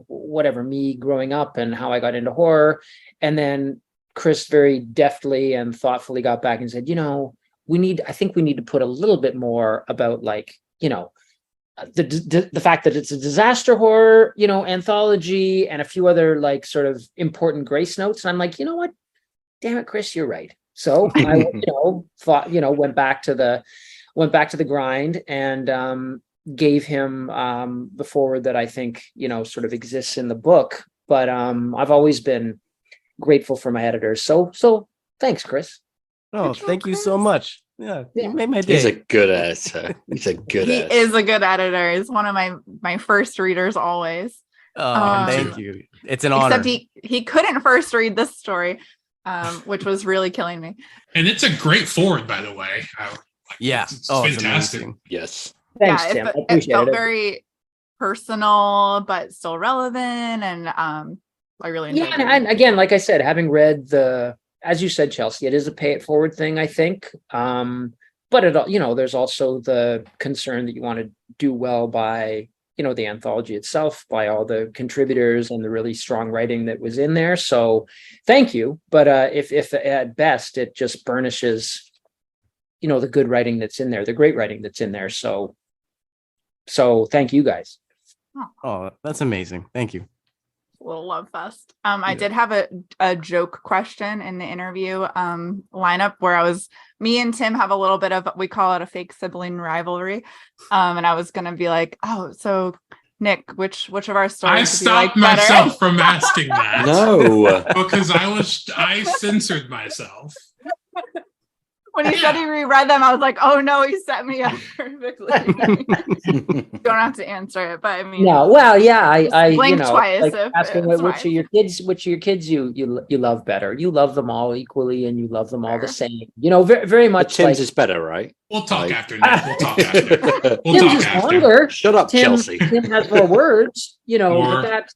whatever, me growing up and how I got into horror. And then Chris very deftly and thoughtfully got back and said, I think we need to put a little bit more about the fact that it's a disaster horror, anthology, and a few other sort of important grace notes. And I'm like, you know what? Damn it, Chris, you're right. So I, thought, went back to the grind and gave him the forward that I think, sort of exists in the book. But I've always been grateful for my editors. So thanks, Chris. Oh, thank you so much. Yeah, you made my day. He's a good editor. He is a good editor. He's one of my first readers always. Oh, thank you. It's an honor. Except he couldn't first read this story, which was really killing me. And it's a great forward, by the way. It's fantastic. It's yes. Thanks, Tim. I appreciate it felt very personal, but still relevant, and I really enjoyed it. And again, like I said, having read as you said, Chelsea, it is a pay it forward thing, I think. But there's also the concern that you want to do well by, the anthology itself, by all the contributors and the really strong writing that was in there. So thank you. But if at best it just burnishes, the good writing that's in there, the great writing that's in there. So thank you guys. Oh, that's amazing. Thank you. Little love fest. I did have a joke question in the interview lineup where me and Tim have a little bit of, we call it a fake sibling rivalry. And I was gonna be like, oh, so Nick, which of our stories I stopped myself from asking that. No, because I censored myself. When he said he reread them, I was like, "Oh no, he set me up perfectly." Don't have to answer it, but I mean, no. Well, yeah, I blink twice. Asking which of your kids you love better. You love them all equally, and you love them all the same. Very much. Tim's is better, right? We'll talk after. Nick. We'll talk after. Tim's is longer. Shut up, Chelsea. Tim has more words. But that's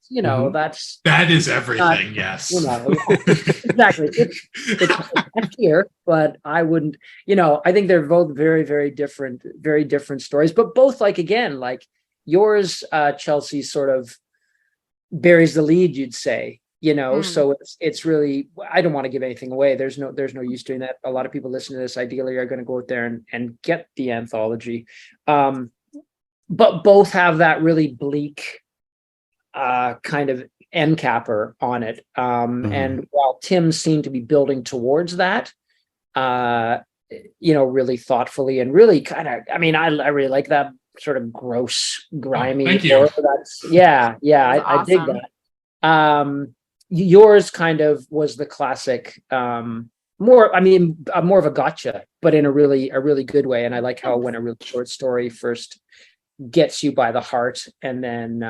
that's that is everything. Yes. Exactly. It's here, but I wouldn't. I think they're both very, very different stories, but both again, yours, Chelsea, sort of buries the lead, you'd say. So it's really, I don't want to give anything away. There's no use doing that. A lot of people listening to this ideally are going to go out there and get the anthology. But both have that really bleak kind of end capper on it. And while Tim seemed to be building towards that, really thoughtfully and really kind of, I really like that sort of gross, grimy. Thank you. I dig that. Yours kind of was the classic, more of a gotcha, but in a really good way. And I like how when a really short story first gets you by the heart, and then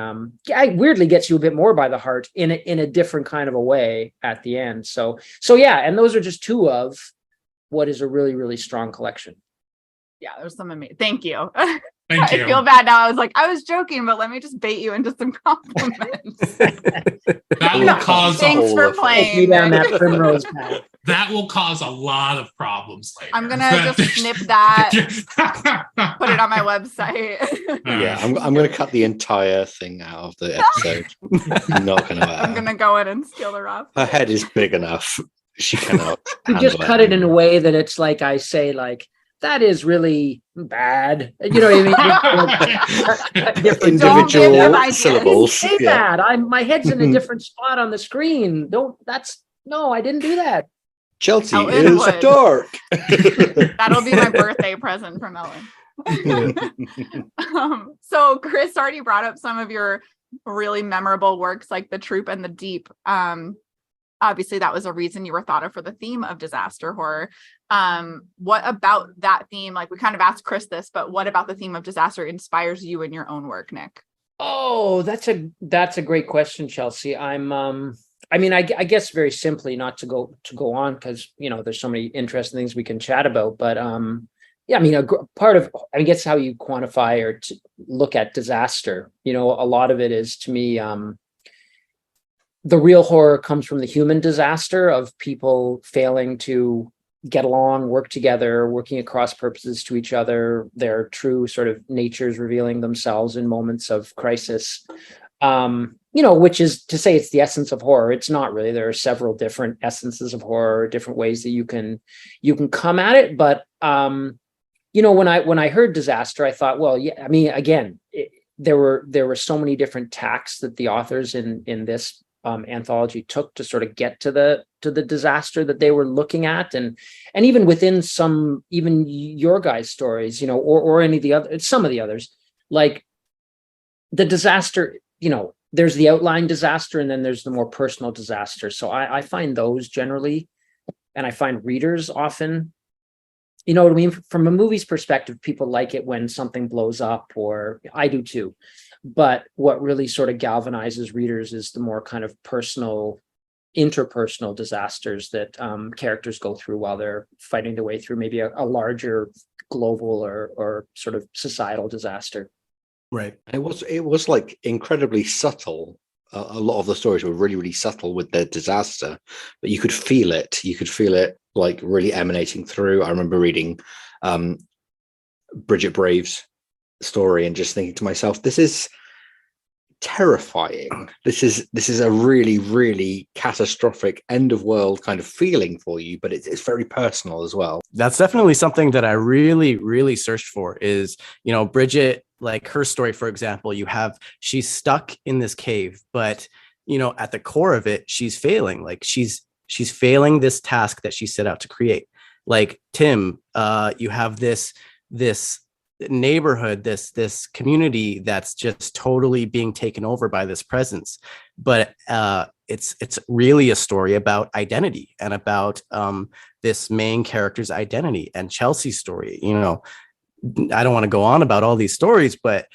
weirdly gets you a bit more by the heart in a different kind of a way at the end. So yeah, and those are just two of what is a really, really strong collection. Yeah, there's some amazing. Thank you. Thank you. I feel bad now. I was like, I was joking, but let me just bait you into some compliments. That will cause. Thanks for playing. Down that primrose path. That will cause a lot of problems later. I'm gonna just snip that, put it on my website. Yeah, I'm gonna cut the entire thing out of the episode. I'm not gonna. I'm gonna go in and steal the raw. Her head is big enough. She cannot. You just cut it in a way that it's like I say, that is really bad. You know what I mean? Individual syllables. Say that. My head's in a different spot on the screen. I didn't do that. Chelsea Elton is would. dark. That'll be my birthday present from Ellen. So Chris already brought up some of your really memorable works like The Troop and The Deep. Obviously that was a reason you were thought of for the theme of disaster horror. What about that theme? Like we kind of asked Chris this, but what about the theme of disaster inspires you in your own work, Nick? Oh, that's a great question, Chelsea. I guess very simply, not to go on because there's so many interesting things we can chat about, but part of, I guess, how you quantify or to look at disaster, a lot of it is, to me, the real horror comes from the human disaster of people failing to get along, work together, working across purposes to each other, their true sort of natures revealing themselves in moments of crisis. Which is to say it's the essence of horror. It's not really. There are several different essences of horror, different ways that you can come at it. But when I heard disaster, I thought, well, yeah, again, there were so many different tacks that the authors in this anthology took to sort of get to the disaster that they were looking at, and even within even your guys' stories, or any of the other, some of the others, like the disaster, there's the outline disaster and then there's the more personal disaster. So I find those generally, and I find readers often, you know what I mean? From a movie's perspective, people like it when something blows up, or I do too. But what really sort of galvanizes readers is the more kind of personal, interpersonal disasters that characters go through while they're fighting their way through maybe a larger global or sort of societal disaster. Right. It was like incredibly subtle. A lot of the stories were really, really subtle with their disaster, but you could feel it. You could feel it like really emanating through. I remember reading Bridget Brave's story and just thinking to myself, this is terrifying. This is a really, really catastrophic end of world kind of feeling for you, but it's very personal as well. That's definitely something that I really, really searched for is, Bridget, like her story, for example, she's stuck in this cave, but, at the core of it, she's failing. Like she's failing this task that she set out to create. Like Tim, you have this neighborhood, this community that's just totally being taken over by this presence, but it's really a story about identity and about this main character's identity. And Chelsea's story, I don't want to go on about all these stories, but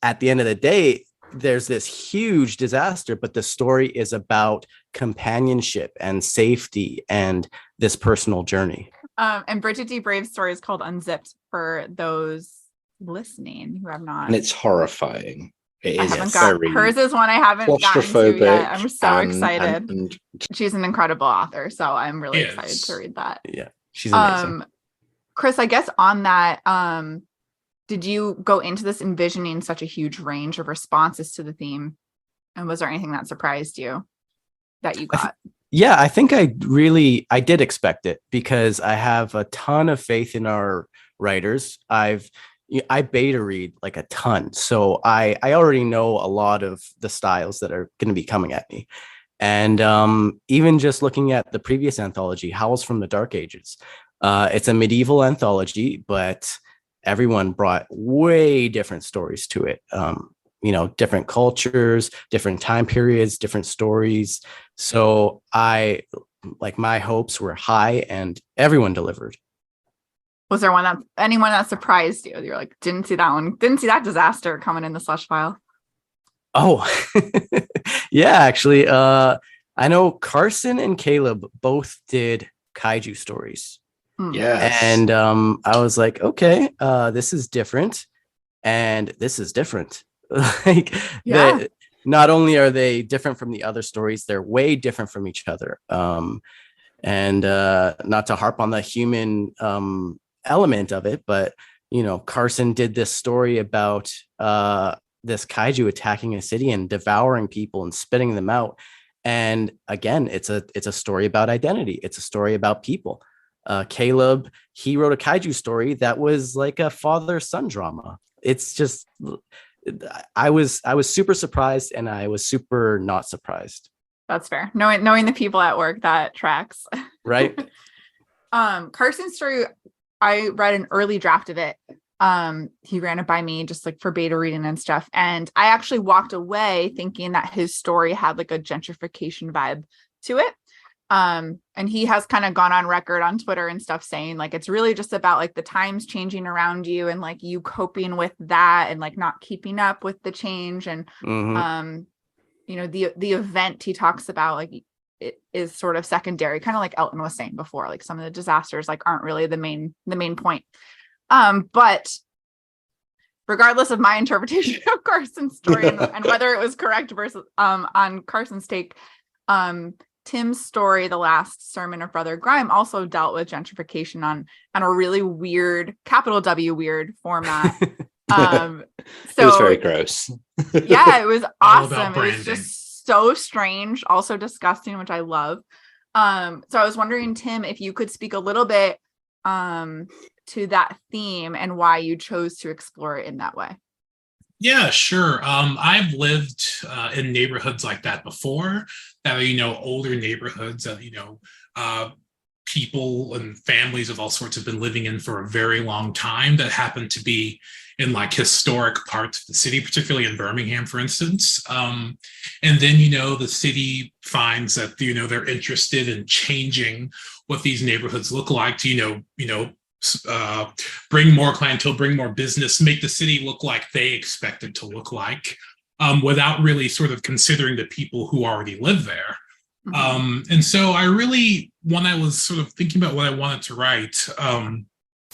at the end of the day, there's this huge disaster, but the story is about companionship and safety and this personal journey. And Bridget D. Brave's story is called Unzipped for those listening who have not. And it's horrifying. It is. Hers is one I haven't gotten to yet. I'm so excited. And she's an incredible author, so I'm really excited to read that. Yeah, she's amazing. Chris, I guess on that, did you go into this envisioning such a huge range of responses to the theme? And was there anything that surprised you that you got? Yeah, I think I did expect it because I have a ton of faith in our writers. I beta read like a ton. So I already know a lot of the styles that are going to be coming at me. And even just looking at the previous anthology, Howls from the Dark Ages, it's a medieval anthology, but everyone brought way different stories to it. Different cultures, different time periods, different stories. So my hopes were high and everyone delivered. Was there anyone that surprised you? You're like, didn't see that one, didn't see that disaster coming in the slush file. Oh, yeah, actually, I know Carson and Caleb both did kaiju stories. Yes. And I was like, okay, this is different. And this is different. Not only are they different from the other stories, they're way different from each other. And not to harp on the human element of it, but Carson did this story about this kaiju attacking a city and devouring people and spitting them out. And again, it's a story about identity. It's a story about people. Caleb, he wrote a kaiju story that was like a father-son drama. It's just, I was super surprised, and I was super not surprised. That's fair. Knowing the people at work, that tracks. Right. Carson's story, I read an early draft of it. He ran it by me just like for beta reading and stuff. And I actually walked away thinking that his story had like a gentrification vibe to it. And he has kind of gone on record on Twitter and stuff saying like it's really just about like the times changing around you and like you coping with that and like not keeping up with the change. And you know, the event he talks about, like it is sort of secondary, kind of like Elton was saying before, like some of the disasters like aren't really the main point. But regardless of my interpretation of Carson's story and whether it was correct versus on Carson's take, Tim's story, The Last Sermon of Brother Grime, also dealt with gentrification on a really weird, capital W weird format. So it was very gross. Yeah, it was awesome. It was just so strange, also disgusting, which I love. So I was wondering, Tim, if you could speak a little bit to that theme and why you chose to explore it in that way. Yeah, sure. I've lived in neighborhoods like that before, that are, you know, older neighborhoods that, you know, people and families of all sorts have been living in for a very long time, that happen to be in like historic parts of the city, particularly in Birmingham, for instance. And then, you know, the city finds that, you know, they're interested in changing what these neighborhoods look like to, you know, bring more clientele, bring more business, make the city look like they expect it to look like, without really sort of considering the people who already live there. And so I really, when I was sort of thinking about what I wanted to write,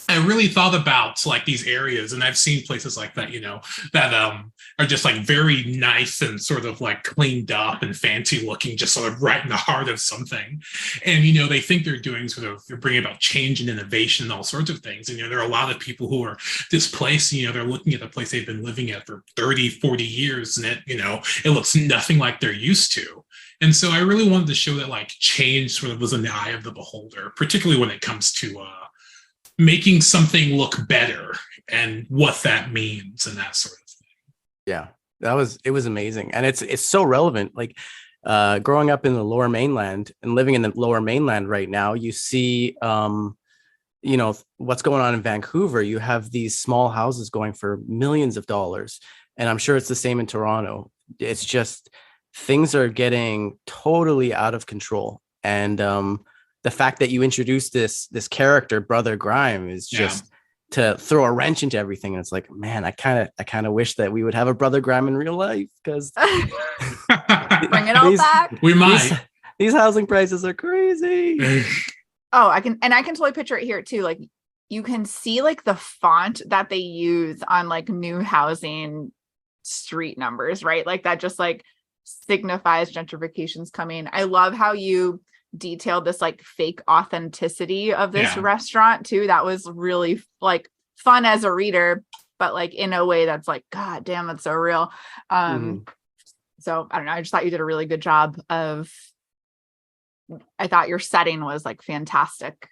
I really thought about like these areas, and I've seen places like that, you know, that are just like very nice and sort of like cleaned up and fancy looking, just sort of right in the heart of something. And, you know, they think they're doing sort of, they're bringing about change and innovation and all sorts of things. And, you know, there are a lot of people who are displaced, you know, they're looking at the place they've been living at for 30, 40 years, and it, you know, it looks nothing like they're used to. And so I really wanted to show that like change sort of was in the eye of the beholder, particularly when it comes to making something look better and what that means and that sort of thing. Yeah, it was amazing. And it's so relevant. Like growing up in the Lower Mainland and living in the Lower Mainland right now, you see, you know, what's going on in Vancouver. You have these small houses going for millions of dollars. And I'm sure it's the same in Toronto. It's just, things are getting totally out of control. And the fact that you introduced this character, Brother Grime, is just to throw a wrench into everything. And it's like, man, I kind of wish that we would have a Brother Grime in real life, because bring it all back. We might. These housing prices are crazy. Oh, I can totally picture it here too. Like you can see like the font that they use on like new housing street numbers, right? Like that just like signifies gentrification's coming. I love how you detailed this like fake authenticity of this restaurant too. That was really like fun as a reader, but like in a way that's like, God damn, that's so real. So I don't know, I just thought you did a really good job of, I thought your setting was like fantastic.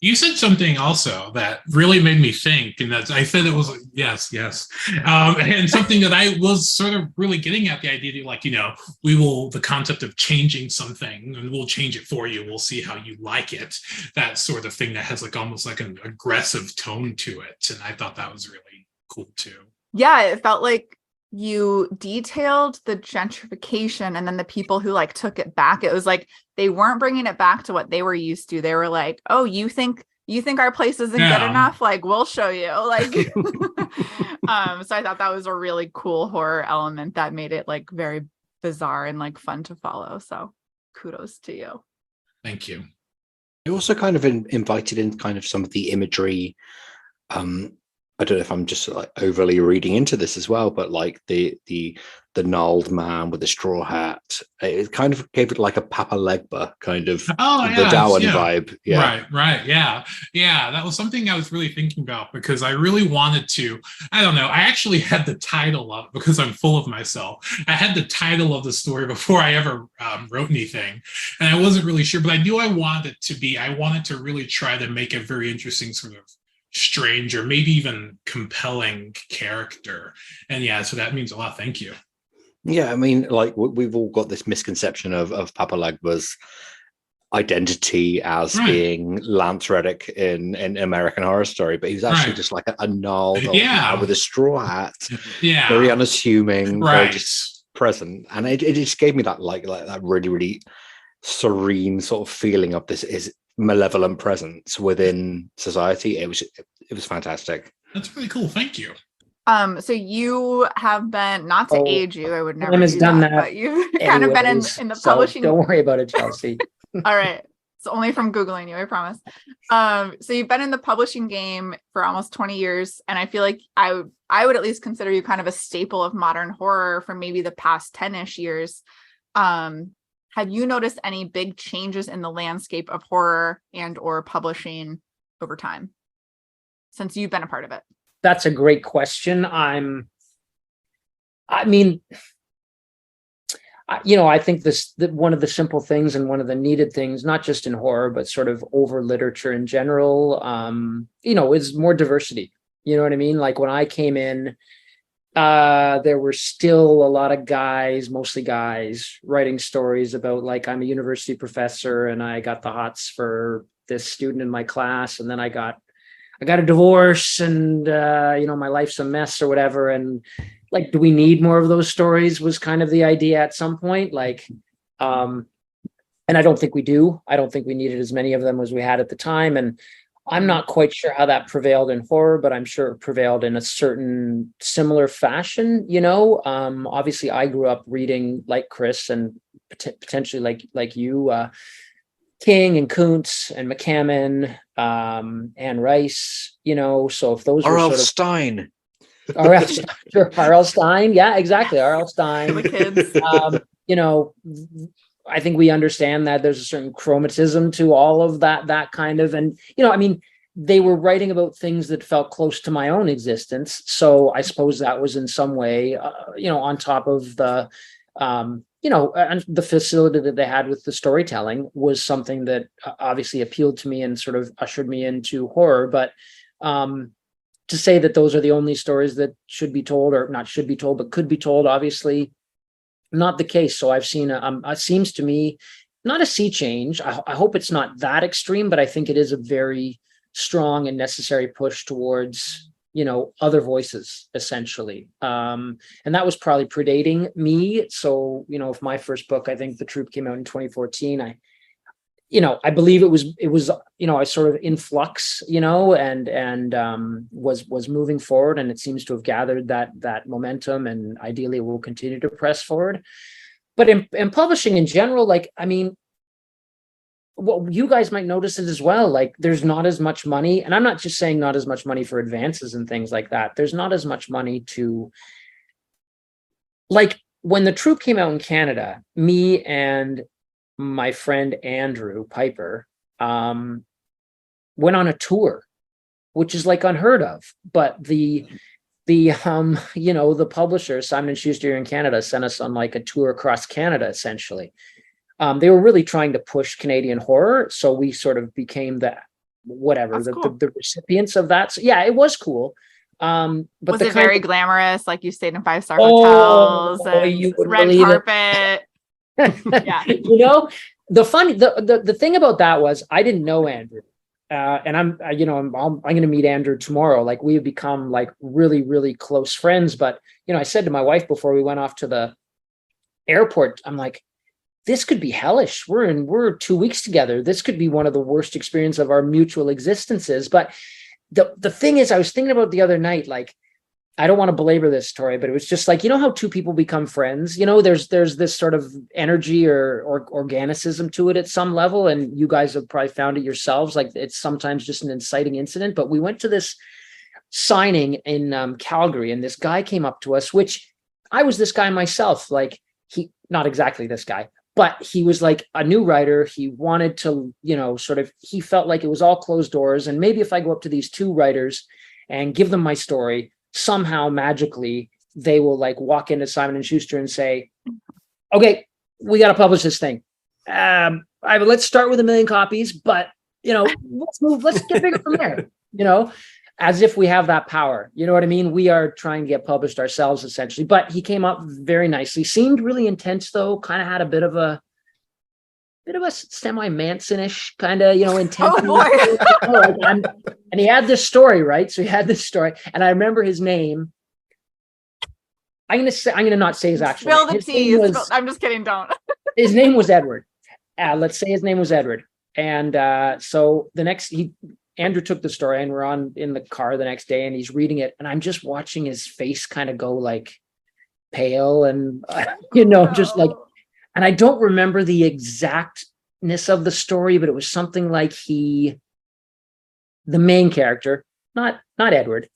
You said something also that really made me think, and that's, I said it was yes. And something that I was sort of really getting at, the idea that like, you know, the concept of changing something, and we'll change it for you. We'll see how you like it. That sort of thing that has like almost like an aggressive tone to it. And I thought that was really cool too. Yeah, it felt like you detailed the gentrification and then the people who like took it back. It was like they weren't bringing it back to what they were used to. They were like, oh, you think our place isn't good enough? Like, we'll show you. Like so I thought that was a really cool horror element that made it like very bizarre and like fun to follow. So kudos to you. Thank you. I also kind of invited in kind of some of the imagery I don't know if I'm just like overly reading into this as well, but like the gnarled man with the straw hat, it kind of gave it like a Papa Legba kind of Oh the yeah, Darwin yeah. vibe. Yeah. Right, yeah. Yeah, that was something I was really thinking about because I really wanted to, I don't know, I actually had the title up because I'm full of myself. I had the title of the story before I ever wrote anything. And I wasn't really sure, but I knew I wanted to really try to make a very interesting sort of strange or maybe even compelling character. And yeah, so that means a lot. Thank you. Yeah, I mean, like we've all got this misconception of Papa Legba's identity as Right. being Lance Reddick in American Horror Story, but he's actually Right. just like a gnarled old Yeah. man with a straw hat, Yeah. very unassuming, very Right. just present, and it just gave me that like that really really serene sort of feeling of this is malevolent presence within society. It was fantastic. That's really cool. Thank you. So you have been, not to Oh, age you, I would never Tim has do done that, that but you've kind of been anyways, in the so publishing. don't worry about it, Chelsea. All right. It's only from Googling you, I promise. So you've been in the publishing game for almost 20 years. And I feel like I would at least consider you kind of a staple of modern horror for maybe the past 10-ish years. Have you noticed any big changes in the landscape of horror and or publishing over time since you've been a part of it? That's a great question. I think that one of the simple things and one of the needed things, not just in horror, but sort of over literature in general, is more diversity. You know what I mean? Like when I came in, there were still a lot of guys, mostly guys, writing stories about like, I'm a university professor and I got the hots for this student in my class. And then I got a divorce and, my life's a mess or whatever. And like, do we need more of those stories was kind of the idea at some point. Like, and I don't think we do. I don't think we needed as many of them as we had at the time. And I'm not quite sure how that prevailed in horror, but I'm sure it prevailed in a certain similar fashion. Obviously I grew up reading like Chris and potentially like you, King and Kuntz and McCammon, Anne Rice, so if those were R.L. sort of Stein. R.L. Stein. Yeah, exactly. R.L. Stein. The kids. I think we understand that there's a certain chromatism to all of that kind of, and, they were writing about things that felt close to my own existence. So I suppose that was in some way, on top of the, and the facility that they had with the storytelling was something that obviously appealed to me and sort of ushered me into horror. But to say that those are the only stories that should be told, or not should be told, but could be told, obviously not the case. So I've seen, it seems to me, not a sea change. I hope it's not that extreme, but I think it is a very strong and necessary push towards, other voices, essentially. And that was probably predating me. So, if my first book, I think The Troop, came out in 2014, I believe it was, I sort of in flux, and was moving forward, and it seems to have gathered that momentum, and ideally it will continue to press forward. But in publishing in general, what you guys might notice it as well, like there's not as much money, and I'm not just saying not as much money for advances and things like that. There's not as much money to, like, when The Troop came out in Canada, me and my friend Andrew Piper went on a tour, which is like unheard of. But the publisher, Simon & Schuster here in Canada, sent us on like a tour across Canada, essentially. They were really trying to push Canadian horror, so we sort of became the recipients of that. So yeah, it was cool. But was it very glamorous? Like you stayed in 5-star hotels and red carpet. Yeah. The thing about that was I didn't know Andrew. And I'm going to meet Andrew tomorrow. Like we have become like really, really close friends. But, I said to my wife before we went off to the airport, I'm like, this could be hellish. We're 2 weeks together. This could be one of the worst experiences of our mutual existences. But the thing is, I was thinking about the other night, like, I don't want to belabor this story, but it was just like, how two people become friends, there's this sort of energy or organicism to it at some level. And you guys have probably found it yourselves. Like it's sometimes just an inciting incident, but we went to this signing in Calgary, and this guy came up to us, which I was this guy myself. Like, he, not exactly this guy, but he was like a new writer. He wanted to, sort of, he felt like it was all closed doors. And maybe if I go up to these two writers and give them my story, somehow magically they will like walk into Simon and Schuster and say, okay, we got to publish this thing. Let's start with 1 million copies, but let's get bigger from there, as if we have that power. You know what I mean? We are trying to get published ourselves essentially, but he came up very nicely, seemed really intense though, kind of had a bit of a semi-Manson-ish kind of, intense. Oh, and he had this story, right? So he had this story, and I remember his name. I'm gonna not say his actual Spill name. the tea. I'm just kidding. Don't. His name was Edward. Let's say his name was Edward. And so Andrew took the story, and we're in the car the next day, and he's reading it, and I'm just watching his face kind of go like pale and just like, and I don't remember the exactness of the story, but it was something like the main character, not Edward,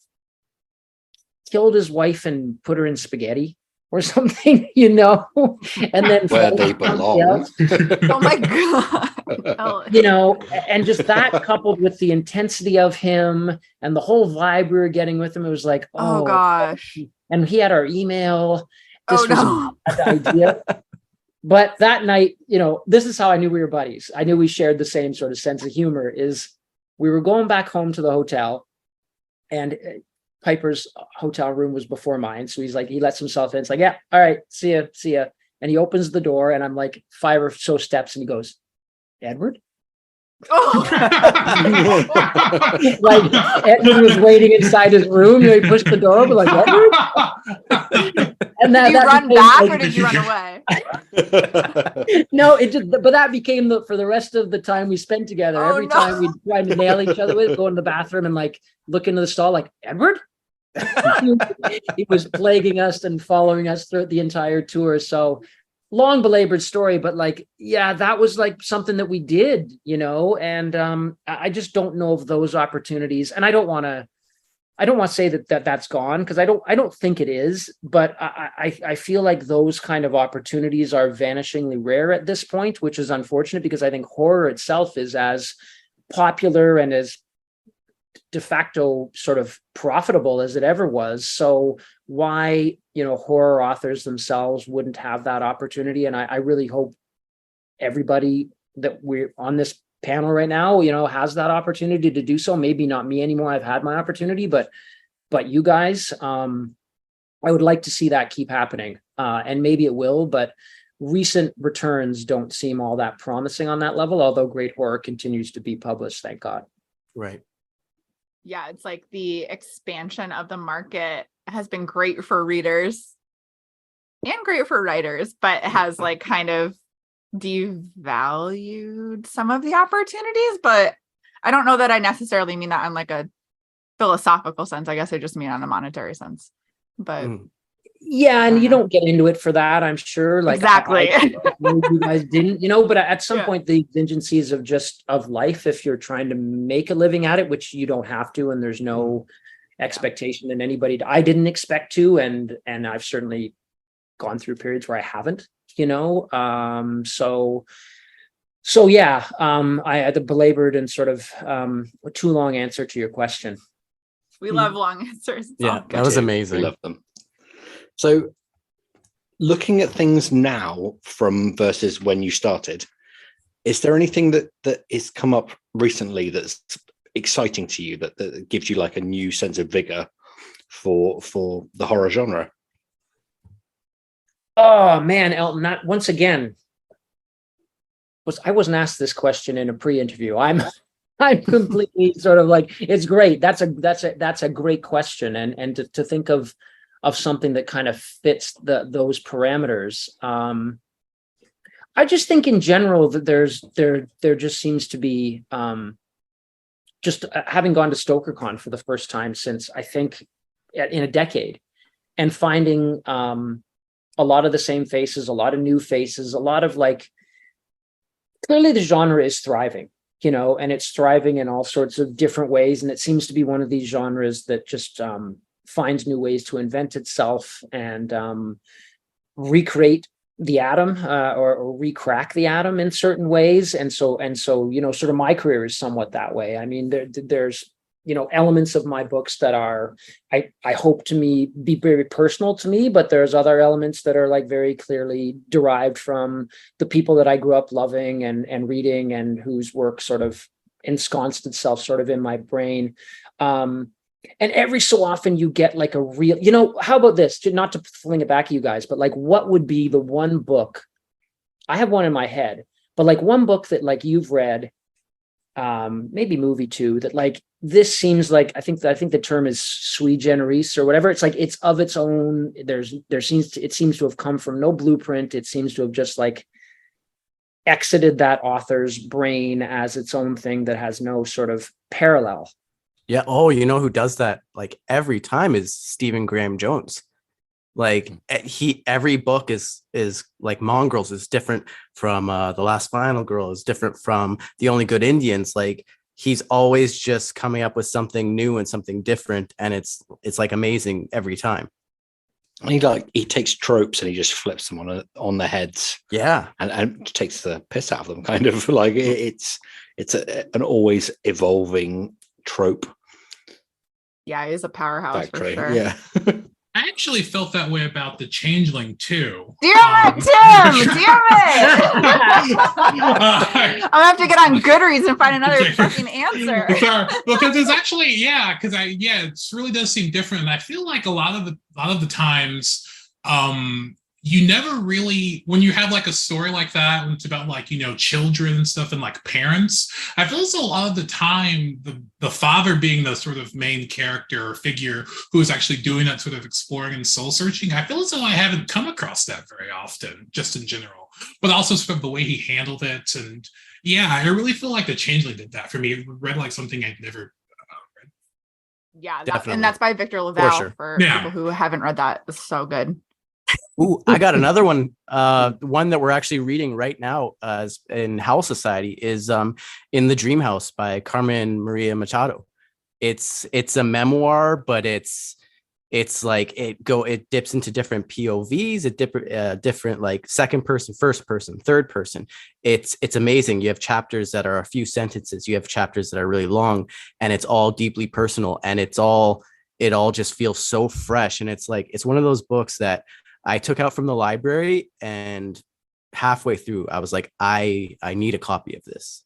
killed his wife and put her in spaghetti or something, and then where they belong. Oh my God. And just that coupled with the intensity of him and the whole vibe we were getting with him, it was like, oh gosh. And he had our email. This was no. a bad idea. But that night, this is how I knew we were buddies. I knew we shared the same sort of sense of humor. Is we were going back home to the hotel, and Piper's hotel room was before mine. So he lets himself in. It's like, yeah, all right, see ya. And he opens the door, and I'm like 5 or so steps, and he goes, Edward? Oh. Like Edward was waiting inside his room. He pushed the door open, like, Edward? And did you run back or did you run away? No, but that became for the rest of the time we spent together. Oh, Every time we tried to nail each other with, go in the bathroom and like look into the stall, like, Edward? He was plaguing us and following us throughout the entire tour. So long belabored story, but like, yeah, that was like something that we did, and I just don't know of those opportunities. And I don't want to say that's gone, because I don't think it is, but I feel like those kind of opportunities are vanishingly rare at this point, which is unfortunate, because I think horror itself is as popular and as de facto sort of profitable as it ever was. So why, horror authors themselves wouldn't have that opportunity? And I really hope everybody that we're on this panel right now, has that opportunity to do so. Maybe not me anymore. I've had my opportunity, but you guys, I would like to see that keep happening. And maybe it will, but recent returns don't seem all that promising on that level, although great horror continues to be published, thank God. Right. Yeah, it's like the expansion of the market has been great for readers and great for writers, but it has like kind of devalued some of the opportunities. But I don't know that I necessarily mean that in like a philosophical sense. I guess I just mean on a monetary sense. But yeah, and you don't get into it for that, I'm sure. Like, exactly. You guys didn't, but at some point the exigencies of life, if you're trying to make a living at it, which you don't have to, and there's no expectation in anybody. I didn't expect to, and I've certainly gone through periods where I haven't, so yeah, I had a belabored and sort of too long answer to your question. We love long answers. Yeah, that was amazing. We love them. So looking at things now versus when you started, is there anything that is come up recently that's exciting to you, that gives you like a new sense of vigor for the horror genre? Oh man, Elton, once again, I wasn't asked this question in a pre-interview. I'm completely sort of like, it's great. That's a great question. And to think of something that kind of fits those parameters. I just think in general that there just seems to be just having gone to StokerCon for the first time since I think in a decade, and finding a lot of the same faces, a lot of new faces, a lot of like, clearly the genre is thriving. and it's thriving in all sorts of different ways. And it seems to be one of these genres that just finds new ways to invent itself and recreate the atom or recrack the atom in certain ways. And so, sort of my career is somewhat that way. I mean, there's elements of my books that are, I hope to be very personal to me, but there's other elements that are like very clearly derived from the people that I grew up loving and reading, and whose work sort of ensconced itself sort of in my brain. And every so often you get like a real, how about this, not to fling it back at you guys, but like, what would be the one book? I have one in my head, but like one book that like you've read, maybe movie too, that like, this seems like, I think the term is sui generis or whatever. It's like, it's of its own. It seems to have come from no blueprint. It seems to have just like exited that author's brain as its own thing that has no sort of parallel. Yeah. Oh, you know who does that like every time is Stephen Graham Jones. Like every book is like Mongrels is different from The Last Final Girl, is different from The Only Good Indians. Like he's always just coming up with something new and something different, and it's like amazing every time. He takes tropes and he just flips them on their heads. Yeah, and takes the piss out of them. Kind of like it's an always evolving trope. Yeah, he's a powerhouse for sure. Yeah. I actually felt that way about the Changeling too. Damn it, Tim! Damn it! I'm gonna have to get on Goodreads and find another fucking answer. Because it's actually, it really does seem different, and I feel like a lot of the times, you never really, when you have like a story like that, when it's about like, children and stuff and like parents, I feel as though a lot of the time the father being the sort of main character or figure who is actually doing that sort of exploring and soul searching, I feel as though I haven't come across that very often, just in general, but also sort of the way he handled it. And yeah, I really feel like the Changeling did that for me. It read like something I'd never read. Yeah, and that's by Victor LaValle for people who haven't read that. It's so good. Ooh, I got another one. One that we're actually reading right now in Howls Society is In the Dream House by Carmen Maria Machado. It's a memoir, but it's like it dips into different POVs, different like second person, first person, third person. It's amazing. You have chapters that are a few sentences. You have chapters that are really long, and it's all deeply personal, and it all just feels so fresh. And it's like, it's one of those books that I took out from the library, and halfway through I was like, I need a copy of this.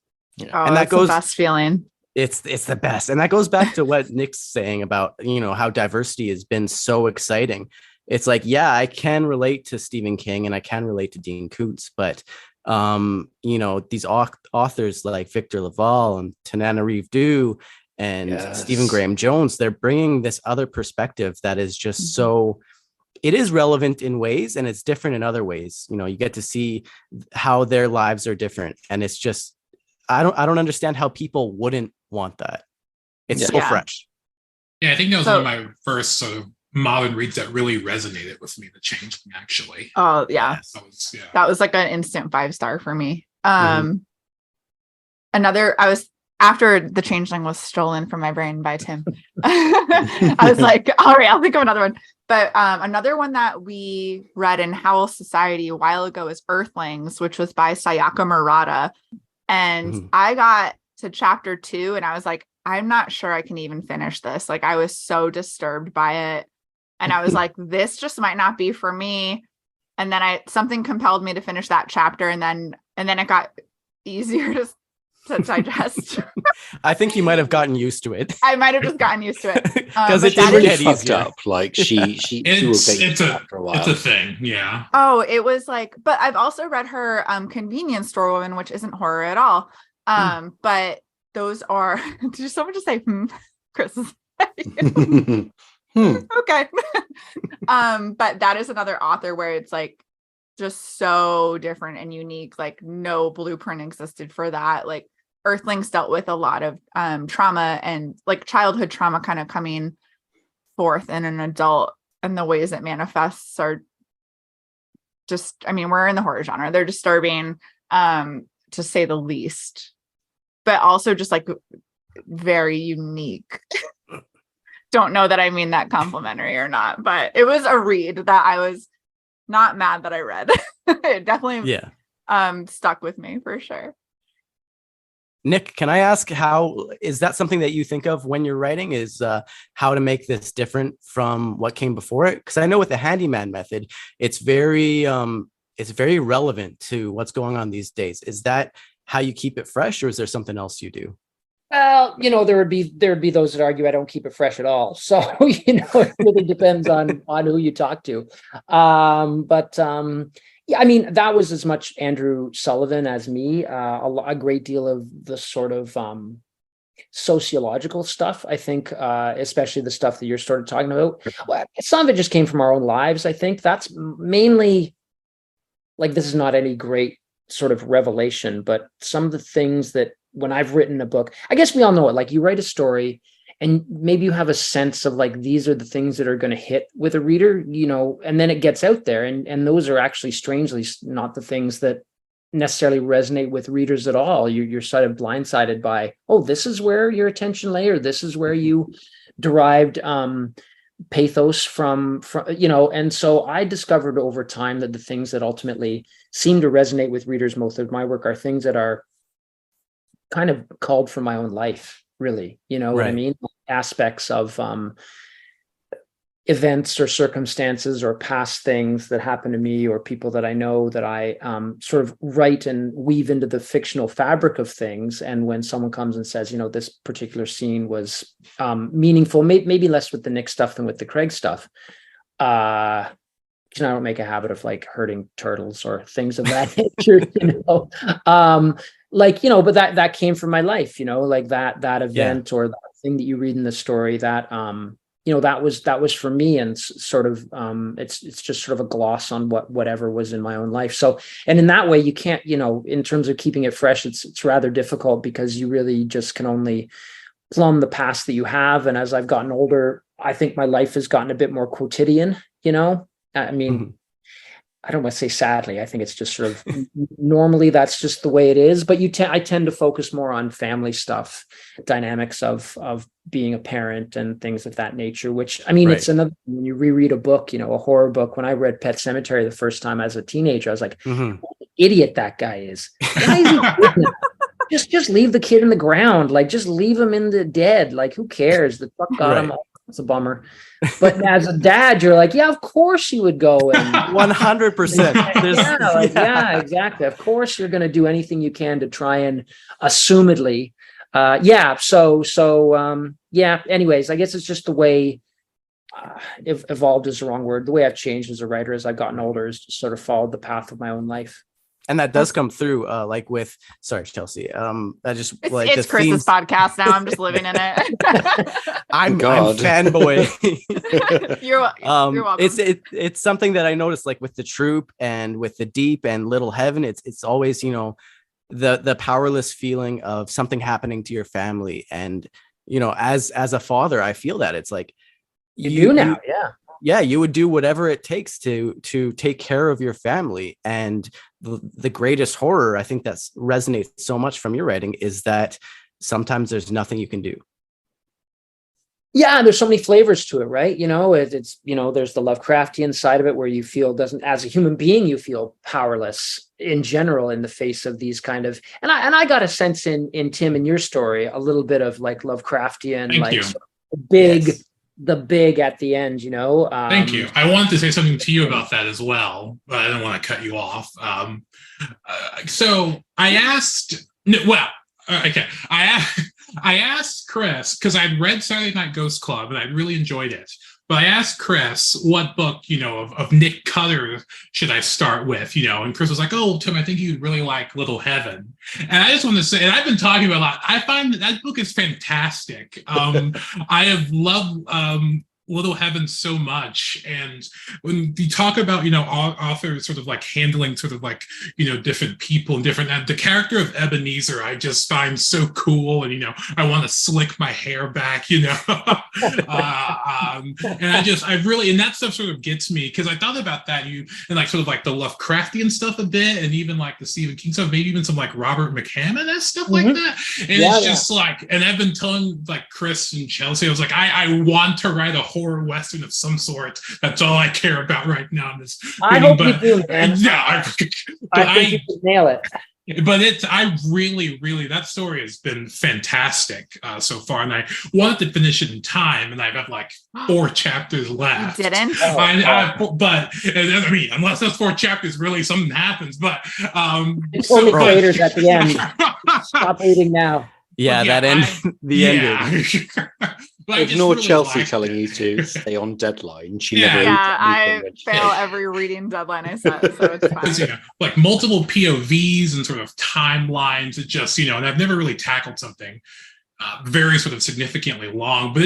Oh, and that goes the best feeling. It's the best. And that goes back to what Nick's saying about, how diversity has been so exciting. It's like, yeah, I can relate to Stephen King and I can relate to Dean Koontz, but these authors like Victor LaValle and Tananarive Due and Stephen Graham Jones, they're bringing this other perspective that is just so, it is relevant in ways and it's different in other ways. You get to see how their lives are different. And it's just, I don't understand how people wouldn't want that. It's so fresh. Yeah, I think that was one of my first sort of modern reads that really resonated with me, The Changeling, actually. Oh, yeah. That was like an instant 5-star for me. After The Changeling was stolen from my brain by Tim, I was like, all right, I'll think of another one. But another one that we read in Howls Society a while ago is Earthlings, which was by Sayaka Murata. And I got to chapter 2 and I was like, I'm not sure I can even finish this. Like, I was so disturbed by it. And I was like, this just might not be for me. And then something compelled me to finish that chapter. And then it got easier to digest. I think you might have gotten used to it. I might have just gotten used to it because it didn't get easier. Up. Like she after a while. It's a thing, yeah. Oh, it was like, but I've also read her Convenience Store Woman, which isn't horror at all. But those are. Did someone just say, Chris? Okay. But that is another author where it's like just so different and unique. Like no blueprint existed for that. Like Earthlings dealt with a lot of trauma and like childhood trauma kind of coming forth in an adult, and the ways it manifests are just, I mean, we're in the horror genre. They're disturbing, to say the least. but also just like very unique. Don't know that I mean that complimentary or not, but it was a read that I was not mad that I read. It definitely stuck with me for sure. Nick, can I ask, how is that something that you think of when you're writing, is how to make this different from what came before it? Because I know with the handyman method, it's very relevant to what's going on these days. Is that how you keep it fresh, or is there something else you do? Well, there would be those that argue I don't keep it fresh at all. So, it really depends on who you talk to. Yeah, I mean, that was as much Andrew Sullivan as me. A great deal of the sort of sociological stuff, I think, especially the stuff that you're sort of talking about. Well, some of it just came from our own lives. I think that's mainly, like, this is not any great sort of revelation, but some of the things that when I've written a book, I guess we all know it, like you write a story and maybe you have a sense of like, these are the things that are going to hit with a reader, and then it gets out there. And those are actually strangely not the things that necessarily resonate with readers at all. You're sort of blindsided by, oh, this is where your attention lay, or this is where you derived pathos from, and so I discovered over time that the things that ultimately seem to resonate with readers most of my work are things that are kind of called from my own life, really, what I mean? Aspects of events or circumstances or past things that happen to me or people that I know that I sort of write and weave into the fictional fabric of things. And when someone comes and says, this particular scene was meaningful, maybe less with the Nick stuff than with the Craig stuff, because I don't make a habit of like hurting turtles or things of that nature, but that came from my life, like that event or that thing that you read in the story that, that was for me, and sort of, it's just sort of a gloss on whatever was in my own life. So, and in that way, you can't, in terms of keeping it fresh, it's rather difficult because you really just can only plumb the past that you have. And as I've gotten older, I think my life has gotten a bit more quotidian, I mean, I don't want to say sadly, I think it's just sort of normally that's just the way it is, but I tend to focus more on family stuff, dynamics of being a parent and things of that nature, which, I mean, It's another, when you reread a book, a horror book, when I read Pet Sematary the first time as a teenager, I was like, what an idiot that guy is. Why is he doing that? Just leave the kid in the ground. Like, just leave him in the dead. Like, who cares? The truck got him. It's a bummer. But as a dad, you're like, yeah, of course you would go and 100%. Yeah, exactly. Of course you're going to do anything you can to try and assumedly, anyways, I guess it's just the way evolved is the wrong word. The way I've changed as a writer as I've gotten older is just sort of followed the path of my own life. And that does come through, sorry, Chelsea. It's Chris's themes. Podcast now. I'm just living in it. I'm fanboy. You're welcome. It's something that I noticed, like with the Troop and with the Deep and Little Heaven. It's always, the powerless feeling of something happening to your family. And, as a father, I feel that it's like you do now. You would do whatever it takes to take care of your family. And the greatest horror, I think, that resonates so much from your writing is that sometimes there's nothing you can do. Yeah, there's so many flavors to it, right? It's there's the Lovecraftian side of it where you feel as a human being, you feel powerless in general in the face of these kind of, and I got a sense in Tim, in your story, a little bit of like Lovecraftian, the big at the end, Thank you. I wanted to say something to you about that as well, but I don't want to cut you off. So I asked, I asked Chris, because I'd read Saturday Night Ghost Club and I really enjoyed it. But I asked Chris what book, of Nick Cutter should I start with, and Chris was like, oh, Tim, I think you'd really like Little Heaven. And I just want to say, and I've been talking about a lot, I find that book is fantastic. I have loved Little Heaven so much. And when you talk about, authors sort of like handling sort of like, different people and different, and the character of Ebenezer, I just find so cool. And, I want to slick my hair back, and I really, and that stuff sort of gets me, because I thought about that, and like sort of like the Lovecraftian stuff a bit, and even like the Stephen King stuff, maybe even some like Robert McCammon and stuff like that. And it's just like, and I've been telling like Chris and Chelsea, I was like, I want to write a horror Western of some sort. That's all I care about right now in this. I hope you do, man. Yeah, I think you can nail it. But I really, really, that story has been fantastic so far, and I wanted to finish it in time, and I've got like 4 chapters left. You didn't? But I mean, unless those 4 chapters really something happens, but only craters at the end. Stop reading now. Yeah, that end. Ending. Ignore really Chelsea telling you to stay on deadline. She never. Yeah, I fail every reading deadline I set, so it's fine. Like multiple POVs and sort of timelines. It just, and I've never really tackled something very sort of significantly long, but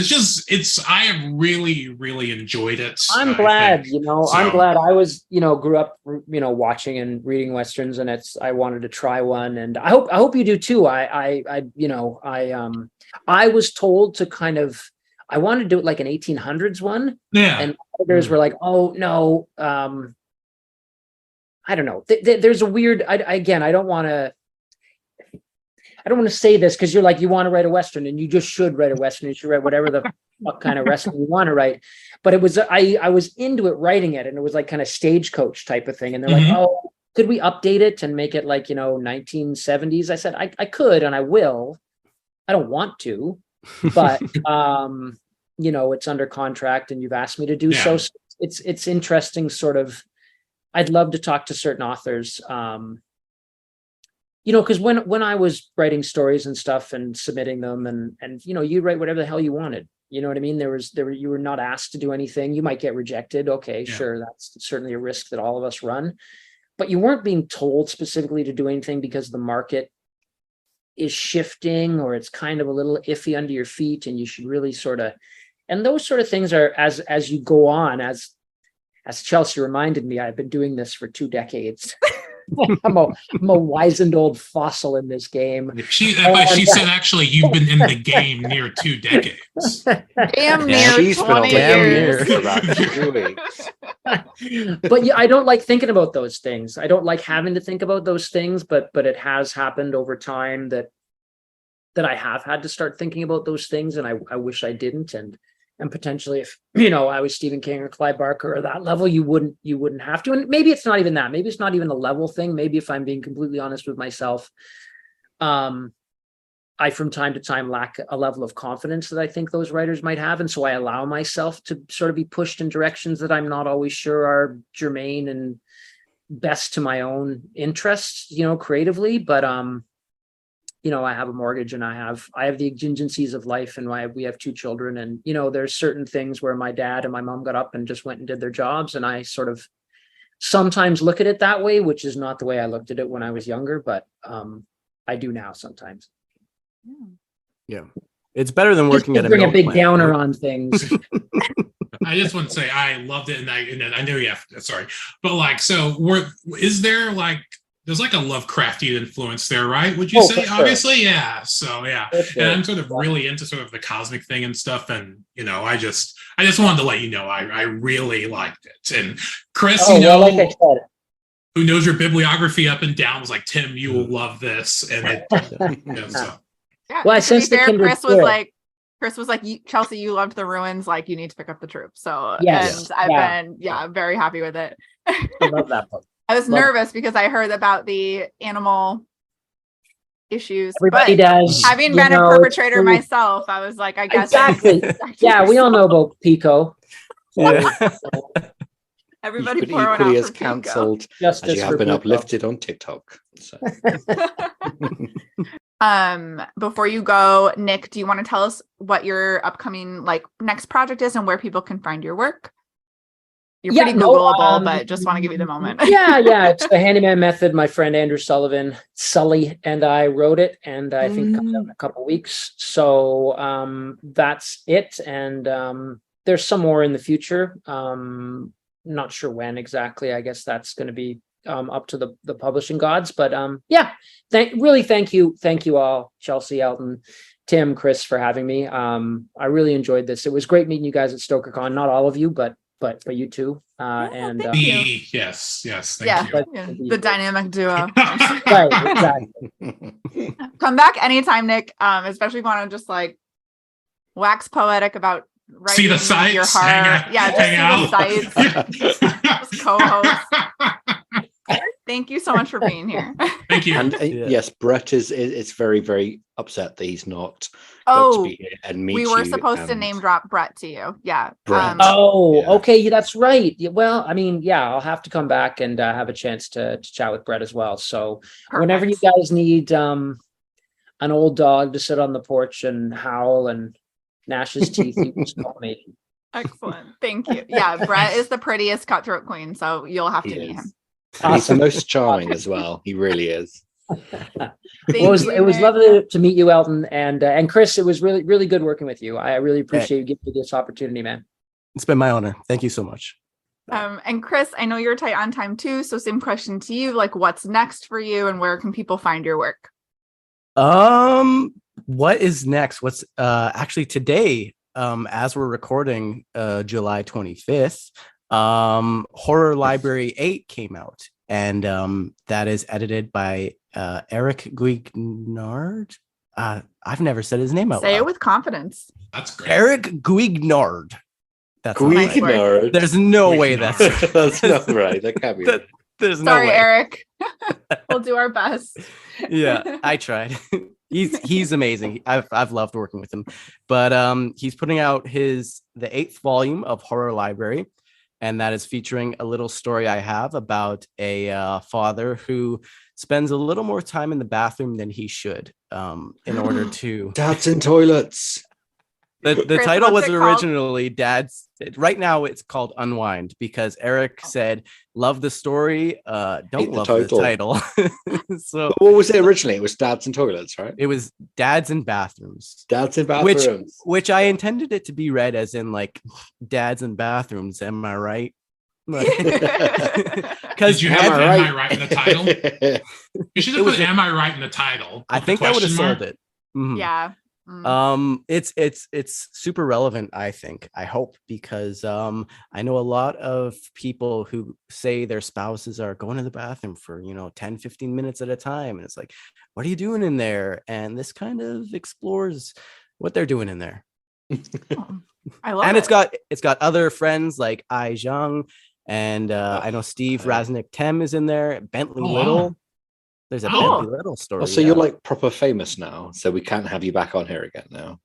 I have really, really enjoyed it. I'm glad, I'm glad I was, grew up, watching and reading Westerns, and I wanted to try one, and I hope you do too. I was told to kind of, I wanted to do it like an 1800s one. Yeah. And others were like, oh no. I don't know. There's a weird, I don't want to say this, because you're like, you want to write a Western, and you just should write a Western. You should write whatever the fuck kind of Western you want to write. But it was, I was into it, writing it, and it was like kind of Stagecoach type of thing. And they're like, oh, could we update it and make it like, 1970s? I said, I could, and I will. I don't want to, but, it's under contract, and you've asked me to do so. So it's interesting, sort of. I'd love to talk to certain authors, because when I was writing stories and stuff and submitting them, and you write whatever the hell you wanted. You know what I mean? You were not asked to do anything. You might get rejected. Okay, sure. That's certainly a risk that all of us run. But you weren't being told specifically to do anything because the market is shifting, or it's kind of a little iffy under your feet, and you should really sort of, and those sort of things are as you go on, as Chelsea reminded me, I've been doing this for 2 decades. I'm a wizened old fossil in this game. She said, actually, you've been in the game near 2 decades. Damn near 20 years. But yeah, I don't like thinking about those things. I don't like having to think about those things, but it has happened over time that I have had to start thinking about those things, and I wish I didn't. And potentially, if I was Stephen King or Clive Barker or that level, you wouldn't have to. And maybe it's not even that. Maybe it's not even a level thing. Maybe, if I'm being completely honest with myself, I from time to time lack a level of confidence that I think those writers might have, and so I allow myself to sort of be pushed in directions that I'm not always sure are germane and best to my own interests, creatively. But I have a mortgage, and I have the exigencies of life, and we have 2 children, and there's certain things where my dad and my mom got up and just went and did their jobs, and I sort of sometimes look at it that way, which is not the way I looked at it when I was younger, but I do now sometimes. Yeah, it's better than working at a bring a big plant, downer right? on things. I just want to say I loved it, and I know you have. Sorry, but like, so is there like? There's like a Lovecraftian influence there, right? Would you say? Sure. Obviously, yeah. So yeah, sure. And I'm sort of really into sort of the cosmic thing and stuff, and I just wanted to let you know I really liked it. And Chris, like I said, who knows your bibliography up and down, was like, Tim, you will love this, and it. So. Yeah. Well, I sensed the kindred Chris was like, Chelsea, you loved the ruins, like you need to pick up the troop. So yes, and I've been very happy with it. I love that book. I was nervous because I heard about the animal issues. Everybody does. Having been a perpetrator myself, I was like, I guess exactly. Yeah, we all know about Pico. Yeah. Everybody pour one out as cancelled as you have been uplifted on TikTok. So. Before you go, Nick, do you want to tell us what your upcoming next project is and where people can find your work? You're pretty Googleable, but just want to give you the moment. Yeah. It's the Handyman Method. My friend Andrew Sully, and I wrote it, and I think it comes out in a couple of weeks. So that's it. And there's some more in the future. Not sure when exactly. I guess that's going to be up to the publishing gods. But yeah, thank you all, Chelsea, Elton, Tim, Chris, for having me. I really enjoyed this. It was great meeting you guys at StokerCon. Not all of you, but you two. And thank you. Yes, thank you. Yeah, the dynamic duo. Right, exactly. Come back anytime, Nick. Especially if you want to just like wax poetic about writing See the sights, your heart. hang out. Just see the sights. Just co-host. Thank you so much for being here. Thank you. And yes, Brett is very, very upset that he's not got to be here and meet you. We were supposed to name drop Brett to you. Yeah. Brett. Okay, that's right. Yeah, well, I mean, yeah, I'll have to come back and have a chance to chat with Brett as well. So whenever you guys need an old dog to sit on the porch and howl and gnash his teeth, you just call me. Excellent. Thank you. Yeah, Brett is the prettiest cutthroat queen, so you'll have to meet him. And he's the most charming as well. He really is. It was lovely to meet you, Elton, and Chris. It was really good working with you. I really appreciate you giving me this opportunity, man. It's been my honor. Thank you so much. And Chris, I know you're tight on time too, so same question to you. Like, what's next for you, and where can people find your work? What is next? What's actually today? As we're recording, July 25th. Horror Library 8 came out, and that is edited by Eric Guignard. I've never said his name out loud. Say it with confidence. That's great. Eric Guignard. That's Guignard. Right. There's no way that's that's not right. That can't be. There's Sorry, no way. Eric. We'll do our best. Yeah, I tried. He's amazing. I've loved working with him. But he's putting out the 8th volume of Horror Library. And that is featuring a little story I have about a father who spends a little more time in the bathroom than he should in order to... Dads in toilets. The Chris, title was what's it originally Dad's... Right now it's called Unwind because Eric said, love the story, don't love the title. So but what was it originally? It was Dads in toilets, right? It was Dads in bathrooms. Dads in bathrooms. Which I intended it to be read as in like Dads in bathrooms. Am I right? Because Did you have Am I right in the title? You should have put Am I right in the title. I think that would have sold it. Mm-hmm. Yeah. It's super relevant, I think. I hope, because I know a lot of people who say their spouses are going to the bathroom for 10-15 minutes at a time, and it's like, what are you doing in there? And this kind of explores what they're doing in there. I love and it. it's got other friends like Ai Zhang, and I know Steve Raznik Tem is in there, Bentley Little. There's a Bentley Little story. Oh, so you're like proper famous now, so we can't have you back on here again now.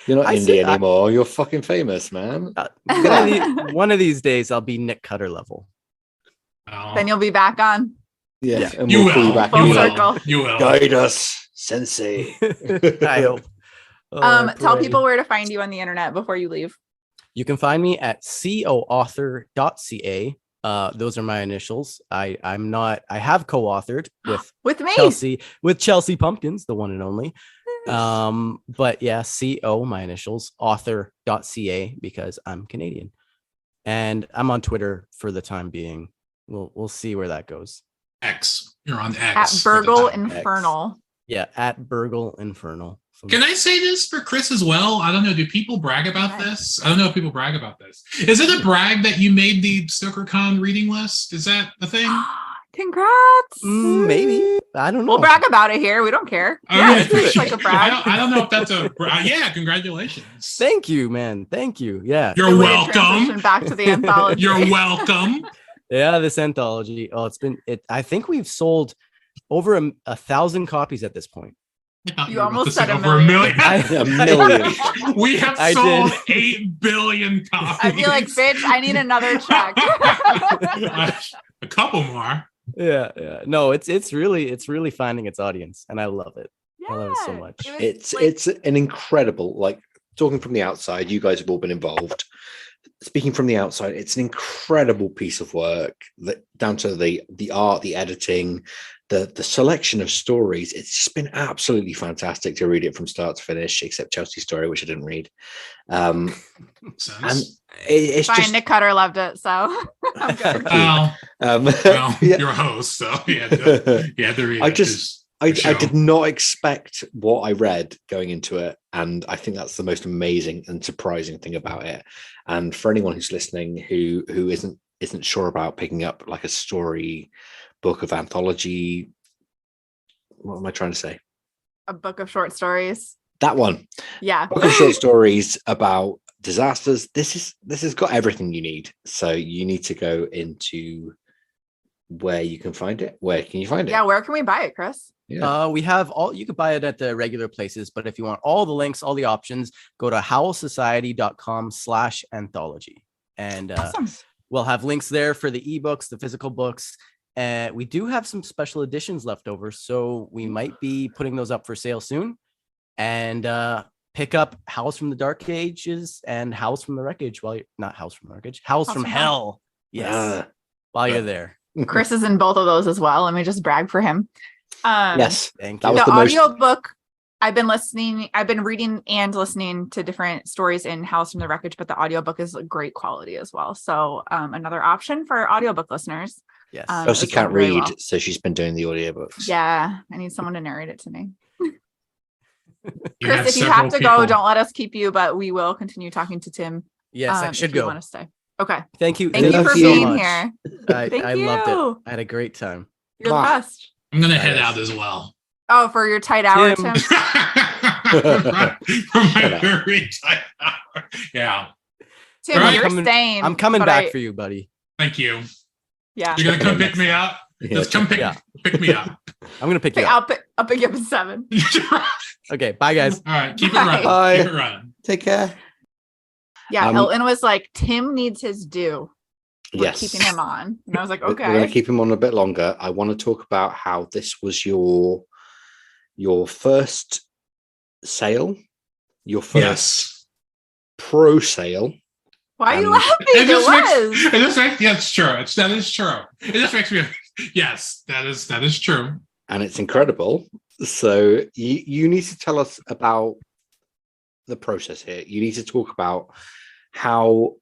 You're not indie anymore. You're fucking famous, man. One of these days, I'll be Nick Cutter level. Then you'll be back on. Yeah, and you we'll will. you back. Full circle. You will. Guide us, Sensei. I hope. Tell people where to find you on the internet before you leave. You can find me at coauthor.ca. Those are my initials. I have co-authored with me, Chelsea Pumpkins, the one and only. But yeah, CO, my initials, author.ca, because I'm Canadian. And I'm on Twitter for the time being. We'll see where that goes. X. You're on X. At Burgle Infernal. Yeah, at Burgle Infernal. Can I say this for Chris as well? I don't know. Do people brag about this? I don't know if people brag about this. Is it a brag that you made the StokerCon reading list? Is that the thing? Congrats. Maybe. I don't know. We'll brag about it here. We don't care. It's like a brag. I don't know if that's a yeah, congratulations. Thank you, man. Thank you. Yeah. You're welcome. Back to the anthology. You're welcome. Yeah, this anthology. Oh, I think we've sold over 1,000 copies at this point. You almost said over a million. A million. We have sold 8 billion copies. I'd be like, bitch, I need another check. A couple more. Yeah. No, it's really finding its audience, and I love it. I love it so much. It's an incredible, like, talking from the outside, you guys have all been involved. Speaking from the outside, it's an incredible piece of work, that down to the art, the editing, the selection of stories, it's just been absolutely fantastic to read it from start to finish, except Chelsea's story, which I didn't read. And it's Fine, just Nick Cutter loved it, so I'm good. Well, yeah. you're a host, so you had to read I did not expect what I read going into it, and I think that's the most amazing and surprising thing about it. And for anyone who's listening who isn't sure about picking up like a story book of anthology, what am I trying to say? A book of short stories. That one. Yeah. Book of short stories about disasters. This has got everything you need. So you need to go into where you can find it. Where can you find it? Yeah, where can we buy it, Chris? Yeah. We have all, you could buy it at the regular places, but if you want all the links, all the options, go to howlsociety.com/anthology. And Awesome. we'll have links there for the ebooks, the physical books. We do have some special editions left over, so we might be putting those up for sale soon. And pick up Howls from the Dark Ages and Howls from the Wreckage. Well, not Howls from the Wreckage, Howls from Hell. Yes, while you're there. Chris is in both of those as well. Let me just brag for him. Yes, thank that you. was The the most. audiobook, I've been reading and listening to different stories in Howls from the Wreckage, but the audiobook is great quality as well. So another option for audiobook listeners. Yes. Chelsea it's going can't very read, well. so she's been doing the audiobooks. Yeah, I need someone to narrate it to me. You had Chris, if you several have to go, people- don't let us keep you, but we will continue talking to Tim. Yes, I should if you go. want to stay. Okay. Thank you. Thank you love for you. being much. here. I loved you. it. I had a great time. You're the Wow. best. I'm gonna head Yes. out as well. Oh, for your tight hour, Tim. Tim. For my very tight hour. Yeah. Tim, Right. you're staying. I'm coming but back for you, buddy. Thank you. Yeah. You're gonna come pick me up? Yeah, Just come pick me up. I'm gonna pick you up. I'll pick you up at 7. Okay, bye guys. All right, keep it running. Bye. Keep it running. Take care. Yeah, Um, Elton was like, Tim needs his due. We're Yes. keeping him on. And I was like, We're going to okay. keep him on a bit longer. I want to talk about how this was your first sale, your first Yes. pro sale. Why are you um, laughing? It was. Yeah, it's true. That is true. It just makes me. Yes, that is true. And it's incredible. So you need to tell us about the process here. You need to talk about how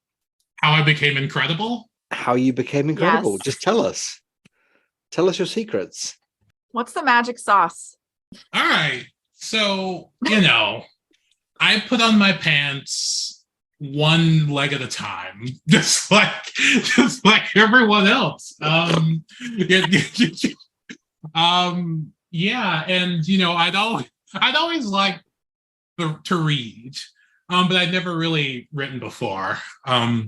I became incredible. you became incredible. Yes. Just tell us your secrets. What's the magic sauce? All right. So, I put on my pants one leg at a time, just like everyone else. Yeah, and I'd always liked to read, but I'd never really written before. But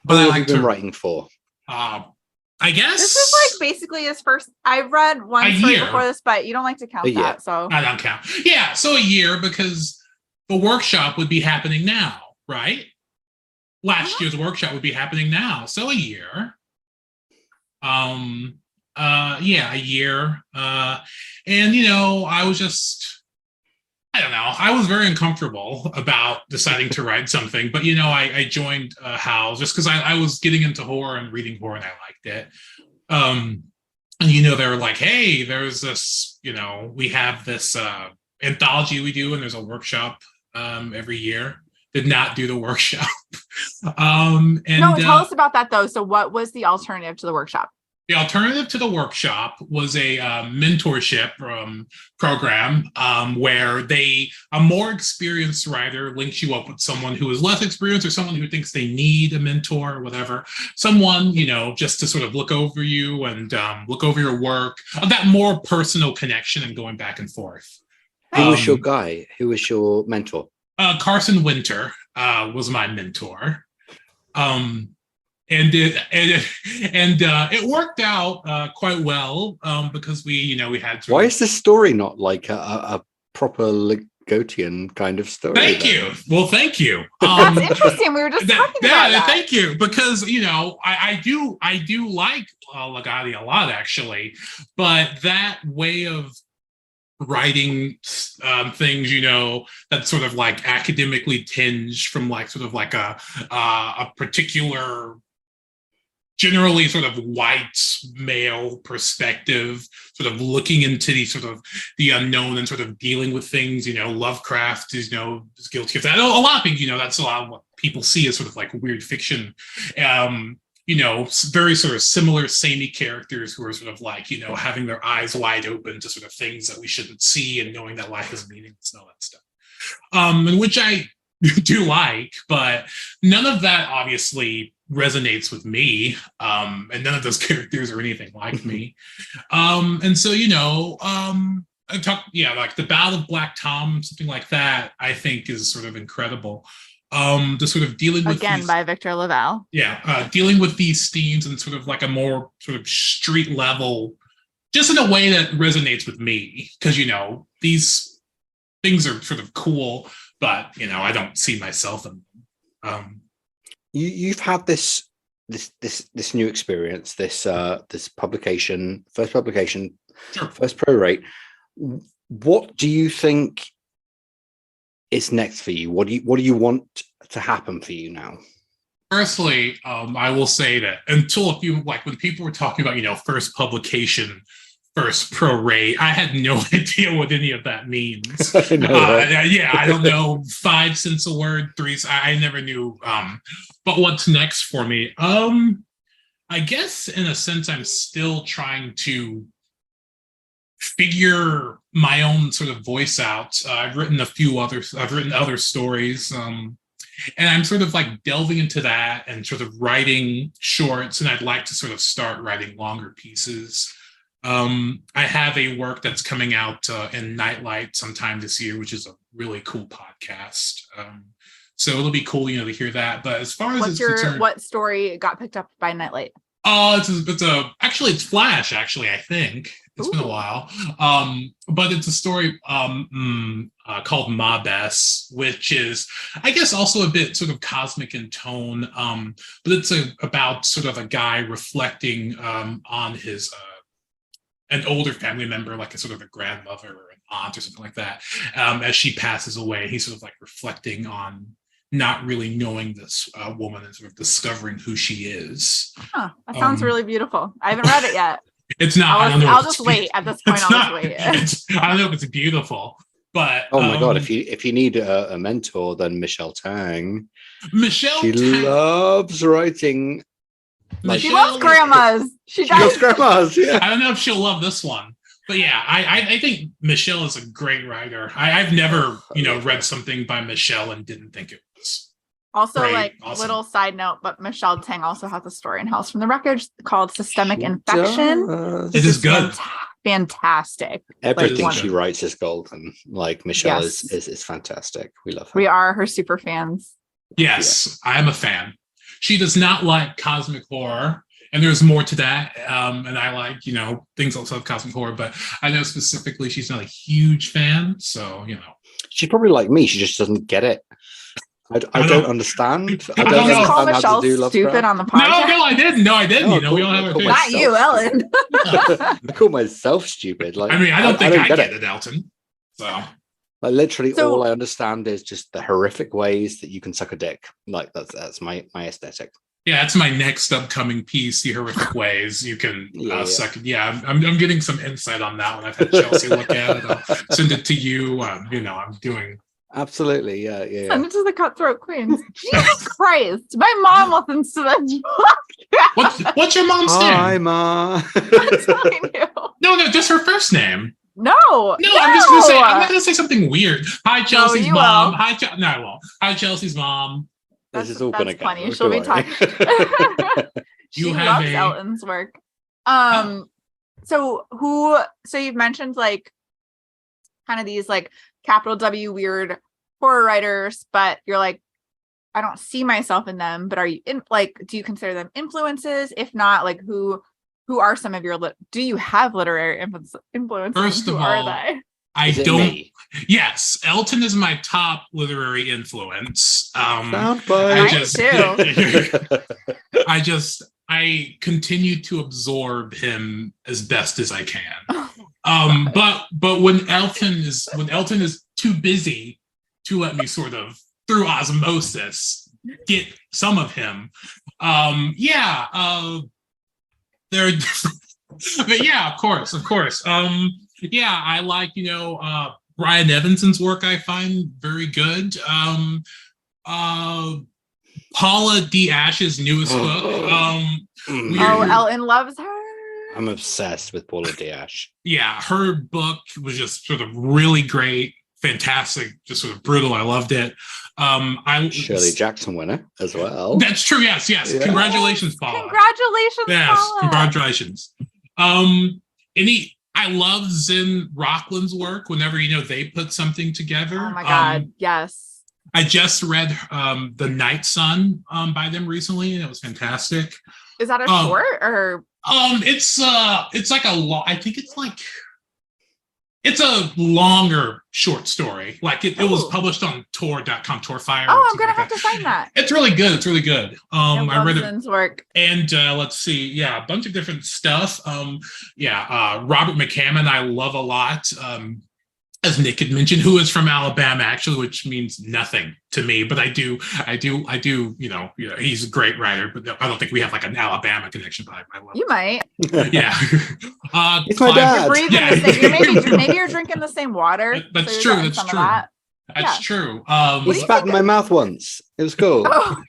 What I have like you been to writing for? I guess This is like basically his first. I've read one A story year. before this, but you don't like to count A year. that. So I don't count. Yeah, so a year, because the workshop would be happening now, right? Last year's workshop would be happening now, so a year. Yeah, a year. And I was just, I don't know. I was very uncomfortable about deciding to write something, but I joined Howls just because I was getting into horror and reading horror, and I liked it. And they were like, "Hey, there's this. We have this anthology we do, and there's a workshop every year." Did not do the workshop. And no, tell us about that though. So what was the alternative to the workshop? the alternative to the workshop was a mentorship program where a more experienced writer links you up with someone who is less experienced or someone who thinks they need a mentor or whatever. Someone, just to sort of look over you and look over your work, that more personal connection and going back and forth. Who was your guy? Who was your mentor? Carson Winter was my mentor. And it worked out quite well because we had. Why is this story not like a proper Ligotian kind of story? Thank you. Well, thank you. That's interesting. We were just talking about that. Thank you, because I do like Ligotti a lot actually, but that way of writing things that's sort of like academically tinged from like sort of like a particular generally sort of white male perspective, sort of looking into the unknown and sort of dealing with things. Lovecraft is guilty of that. A lot of people, that's a lot of what people see as sort of like weird fiction. Very sort of similar samey characters who are sort of like, having their eyes wide open to sort of things that we shouldn't see and knowing that life is meaningless and all that stuff. And which I do like, but none of that obviously resonates with me. And none of those characters are anything like me. And so, I talk, like the Battle of Black Tom, something like that, I think is sort of incredible. The sort of dealing with again by Victor Laval. Dealing with these themes and sort of like a more sort of street level, just in a way that resonates with me, because these things are sort of cool, but I don't see myself in them. You've had this new experience, this publication, first publication, Sure. first pro rate. What do you think is next for you? What do you want to happen for you now? Firstly, I will say that until when people were talking about, first publication, first pro rate, I had no idea what any of that means. I don't know, 5 cents a word, 3. I never knew. But what's next for me? I guess in a sense, I'm still trying to figure my own sort of voice out. I've written other stories, and I'm sort of like delving into that and sort of writing shorts, and I'd like to sort of start writing longer pieces. I have a work that's coming out in Nightlight sometime this year, which is a really cool podcast. So it'll be cool, to hear that. But as far as what story got picked up by Nightlight? It's Flash, actually, I think. It's been a while. But it's a story called Ma Bess, which is, I guess, also a bit sort of cosmic in tone. But it's about sort of a guy reflecting on his an older family member, like a sort of a grandmother or an aunt or something like that. As she passes away, he's sort of like reflecting on not really knowing this woman and sort of discovering who she is. That sounds really beautiful. I haven't read it yet. It's not. I'll just wait at this point. I don't know if it's beautiful, but oh my god! If you need a mentor, then Michelle Tang. She loves writing. She loves grandmas. She loves grandmas. Yeah. I don't know if she'll love this one, but yeah, I think Michelle is a great writer. I've never read something by Michelle and didn't think it was. Also, great, awesome. Little side note, but Michelle Tang also has a story in Howls from the Wreckage called Systemic Infection. It is good. Fantastic. Everything she writes is golden. Like Michelle is fantastic. We love her. We are her super fans. Yes, I am a fan. She does not like cosmic horror, and there's more to that. And I like, things outside of cosmic horror, but I know specifically she's not a huge fan. So, She's probably like me. She just doesn't get it. I don't understand. I don't know call Michelle how stupid on the podcast. No, I didn't. No, we don't have a not you, Ellen. I call myself stupid. Like, I don't think I get it, Elton. So, like, literally, all I understand is just the horrific ways that you can suck a dick. Like that's my aesthetic. Yeah, that's my next upcoming piece. The horrific ways you can suck it. Yeah, I'm getting some insight on that one. I've had Chelsea look at it. I'll send it to you. I'm doing. Absolutely, yeah. Send it to the Cutthroat Queens. Jesus Christ, my mom listens to that. What's your mom's name? Hi, Ma. That's all I knew. No, just her first name. No, I'm just gonna say. I'm not gonna say something weird. Hi, Chelsea's mom. Will. No, I won't. Hi, Chelsea's mom. This is all gonna go. Funny. She'll be talking. She loves Elton's work. So you've mentioned like kind of these like capital W weird horror writers, but you're like, I don't see myself in them. But are you do you consider them influences? If not, like who are some of your do you have literary influences? First of all, are they? I don't. Me? Yes, Elton is my top literary influence. I continue to absorb him as best as I can. But when Elton is too busy to let me sort of through osmosis get some of him. There, but yeah, of course. Yeah, I like, Brian Evanson's work. I find very good. Paula D. Ash's newest book. Elton loves her. I'm obsessed with Paula D. Ash. Yeah, her book was just sort of really great, fantastic, just sort of brutal. I loved it. Shirley Jackson winner as well. That's true. Yes. Yeah. Congratulations, Paula. Congratulations, Yes, Paula. congratulations. I love Zen Rockland's work whenever they put something together. Oh my God, yes. I just read The Night Sun by them recently, and it was fantastic. Is that a short or? It's like I think it's a longer short story. Like it was published on Tor.com, Torfire. Oh, I'm gonna have to find that. It's really good. I read Zen's work. And let's see, a bunch of different stuff. Robert McCammon, I love a lot. As Nick had mentioned, who is from Alabama, actually, which means nothing to me, but I do, he's a great writer, but I don't think we have like an Alabama connection, but I love You might. Yeah. It's my dad. You're breathing the same, maybe you're drinking the same water. That's so true. That's true. That's true. He spat in my mouth once. It was cool. Oh.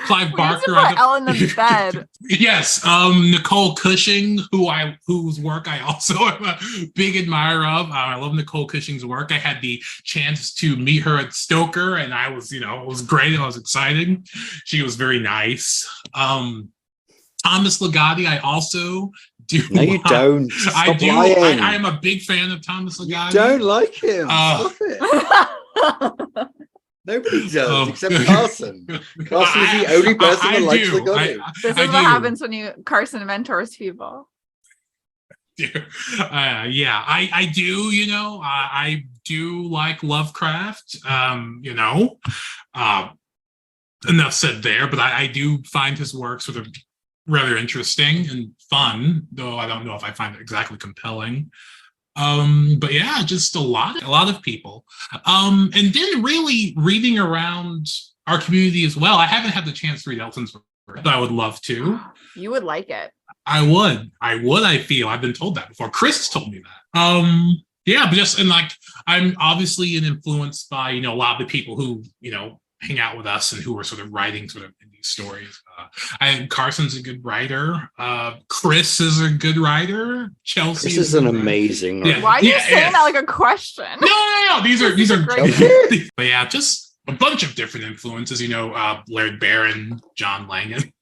Clive Barker. Ellen in the bed. Yes, Nicole Cushing, whose work I also am a big admirer of. I love Nicole Cushing's work. I had the chance to meet her at Stoker, and it was great. It was exciting. She was very nice. Thomas Ligotti, I also do. No, you don't. Stop lying. I am a big fan of Thomas Ligotti. You don't like him. Stop it. Nobody does except Carson. Carson is the only person that likes Ligotti. This is what happens when Carson mentors people. I do. I do like Lovecraft. Enough said there, but I do find his work sort of rather interesting and fun, though I don't know if I find it exactly compelling. But yeah, just a lot of people. And then really reading around our community as well. I haven't had the chance to read Elton's work, but I would love to. You would like it. I would, I feel. I've been told that before. Chris has told me that. But I'm obviously influenced by, a lot of the people who, hang out with us and who are sort of writing sort of in these stories. I think Carson's a good writer. Chris is a good writer. Chelsea. This is an amazing writer. Why are you saying that like a question? No. These are great. But yeah, just a bunch of different influences. Laird Barron, John Langan.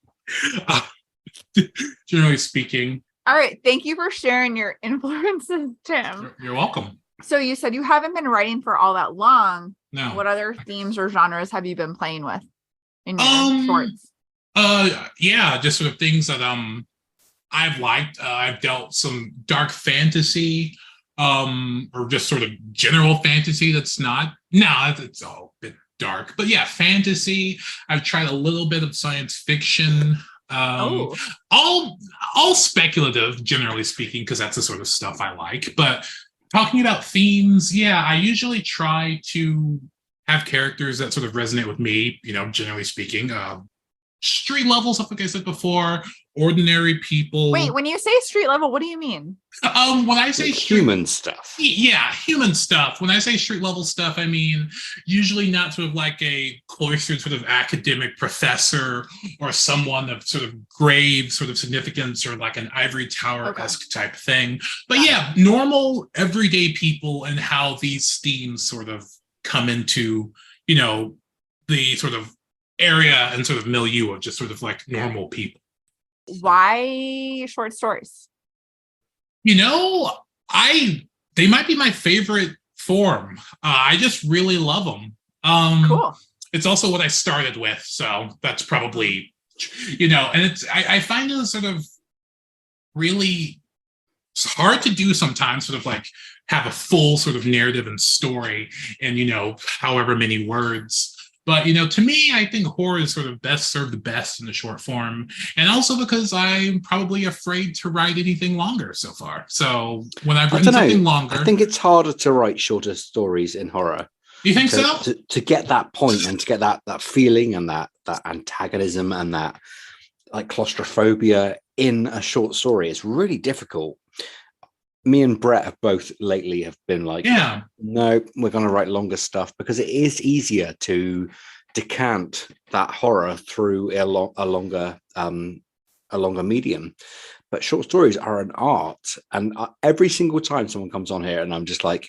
Generally speaking. All right. Thank you for sharing your influences, Tim. You're welcome. So you said you haven't been writing for all that long. No. What other themes or genres have you been playing with in your shorts? Just sort of things that I've liked. I've dealt some dark fantasy, or just sort of general fantasy that's not. No, it's all a bit dark. But yeah, fantasy. I've tried a little bit of science fiction. All speculative, generally speaking, because that's the sort of stuff I like. But talking about themes, I usually try to have characters that sort of resonate with me, generally speaking. Street level stuff, like I said before, ordinary people. Wait, when you say street level, what do you mean? When I say human stuff. Yeah, human stuff. When I say street level stuff, I mean usually not sort of like a cloistered sort of academic professor or someone of sort of grave sort of significance or like an ivory tower-esque type thing. But normal everyday people and how these themes sort of come into, the sort of area and sort of milieu of just sort of like normal people. Why short stories? They might be my favorite form. I just really love them. Cool. It's also what I started with, so that's probably, and I find it sort of really hard to do sometimes, sort of like have a full sort of narrative and story in, however many words. But, to me, I think horror is sort of served best in the short form. And also because I'm probably afraid to write anything longer so far. So when I've written something longer... I think it's harder to write shorter stories in horror. You think so? To get that point and to get that feeling and that antagonism and that like claustrophobia in a short story is really difficult. Me and Brett have both lately have been like, Yeah. No, we're going to write longer stuff because it is easier to decant that horror through a longer medium. But short stories are an art, and every single time someone comes on here and I'm just like,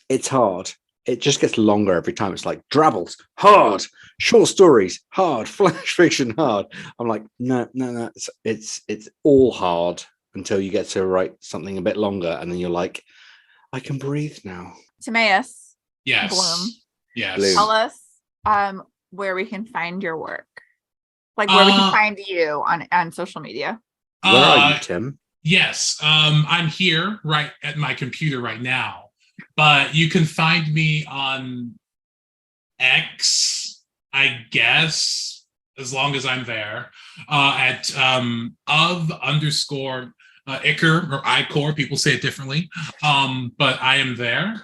it's hard. It just gets longer every time. It's like Drabbles, hard. Short stories, hard. Flash fiction, hard. I'm like, no. It's all hard until you get to write something a bit longer, and then you're like, I can breathe now. Timaeus, Yes. Bloom. Yes. Bloom. Tell us where we can find your work, like where we can find you on social media. Where are you, Tim? Yes. I'm here right at my computer right now, but you can find me on X, I guess, as long as I'm there, at of_Iker or Icor. People say it differently. But I am there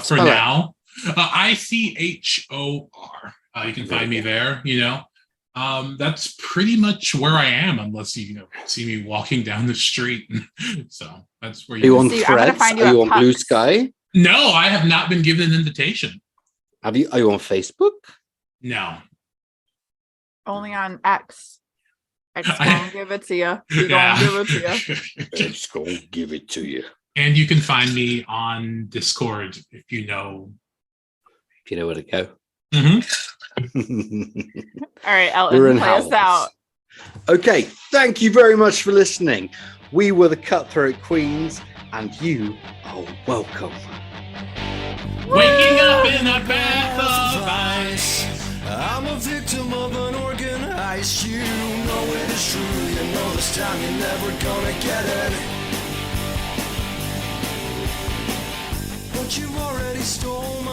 for now. ICHOR. You can find me there, that's pretty much where I am, unless you see me walking down the street. So that's where you are on See, Threads? Are you on Blue Sky? No, I have not been given an invitation. Are you on Facebook? No. Only on X. X gonna give it to you. We gonna give it to you. It's gonna give it to you. And you can find me on Discord if you know. If you know where to go. Mm-hmm. All right, Elton, play us out. Okay, thank you very much for listening. We were the Cutthroat Queens, and you are welcome. Waking up in a bath of ice. I'm a victim of an organ heist. You know it is true. You know this time you're never gonna get it. But you already stole my